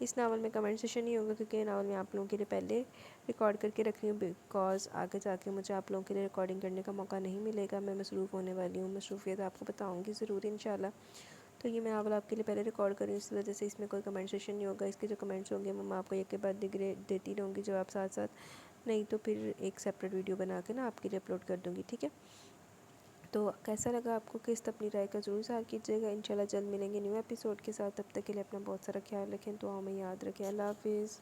اس ناول میں کمنٹ سیشن نہیں ہوگا کیونکہ یہ ناول میں آپ لوگوں کے لیے پہلے ریکارڈ کر کے رکھ رہی ہوں, بیکاز آگے جا کے مجھے آپ لوگوں کے لیے ریکارڈنگ کرنے کا موقع نہیں ملے گا. میں مصروف ہونے والی ہوں, مصروفیت آپ کو بتاؤں گی ضرور انشاءاللہ. تو یہ میں ناول آپ کے لیے پہلے ریکارڈ کر رہی ہوں، اس وجہ سے اس میں کوئی کمنٹ سیشن نہیں ہوگا. اس کے جو کمنٹس ہوں گے وہ میں آپ کو ایک کے بعد دیتی رہوں گی جواب ساتھ ساتھ، نہیں تو پھر ایک سیپریٹ ویڈیو بنا کے نا آپ کے لیے اپلوڈ کر دوں گی. ٹھیک ہے، تو کیسا لگا آپ کو قسط اپنی رائے کا ضرور اظہار کیجیے گا. انشاءاللہ جلد ملیں گے نیو ایپیسوڈ کے ساتھ. تب تک کے لیے اپنا بہت سارا خیال رکھیں، دعاؤں میں یاد رکھیں. اللہ حافظ.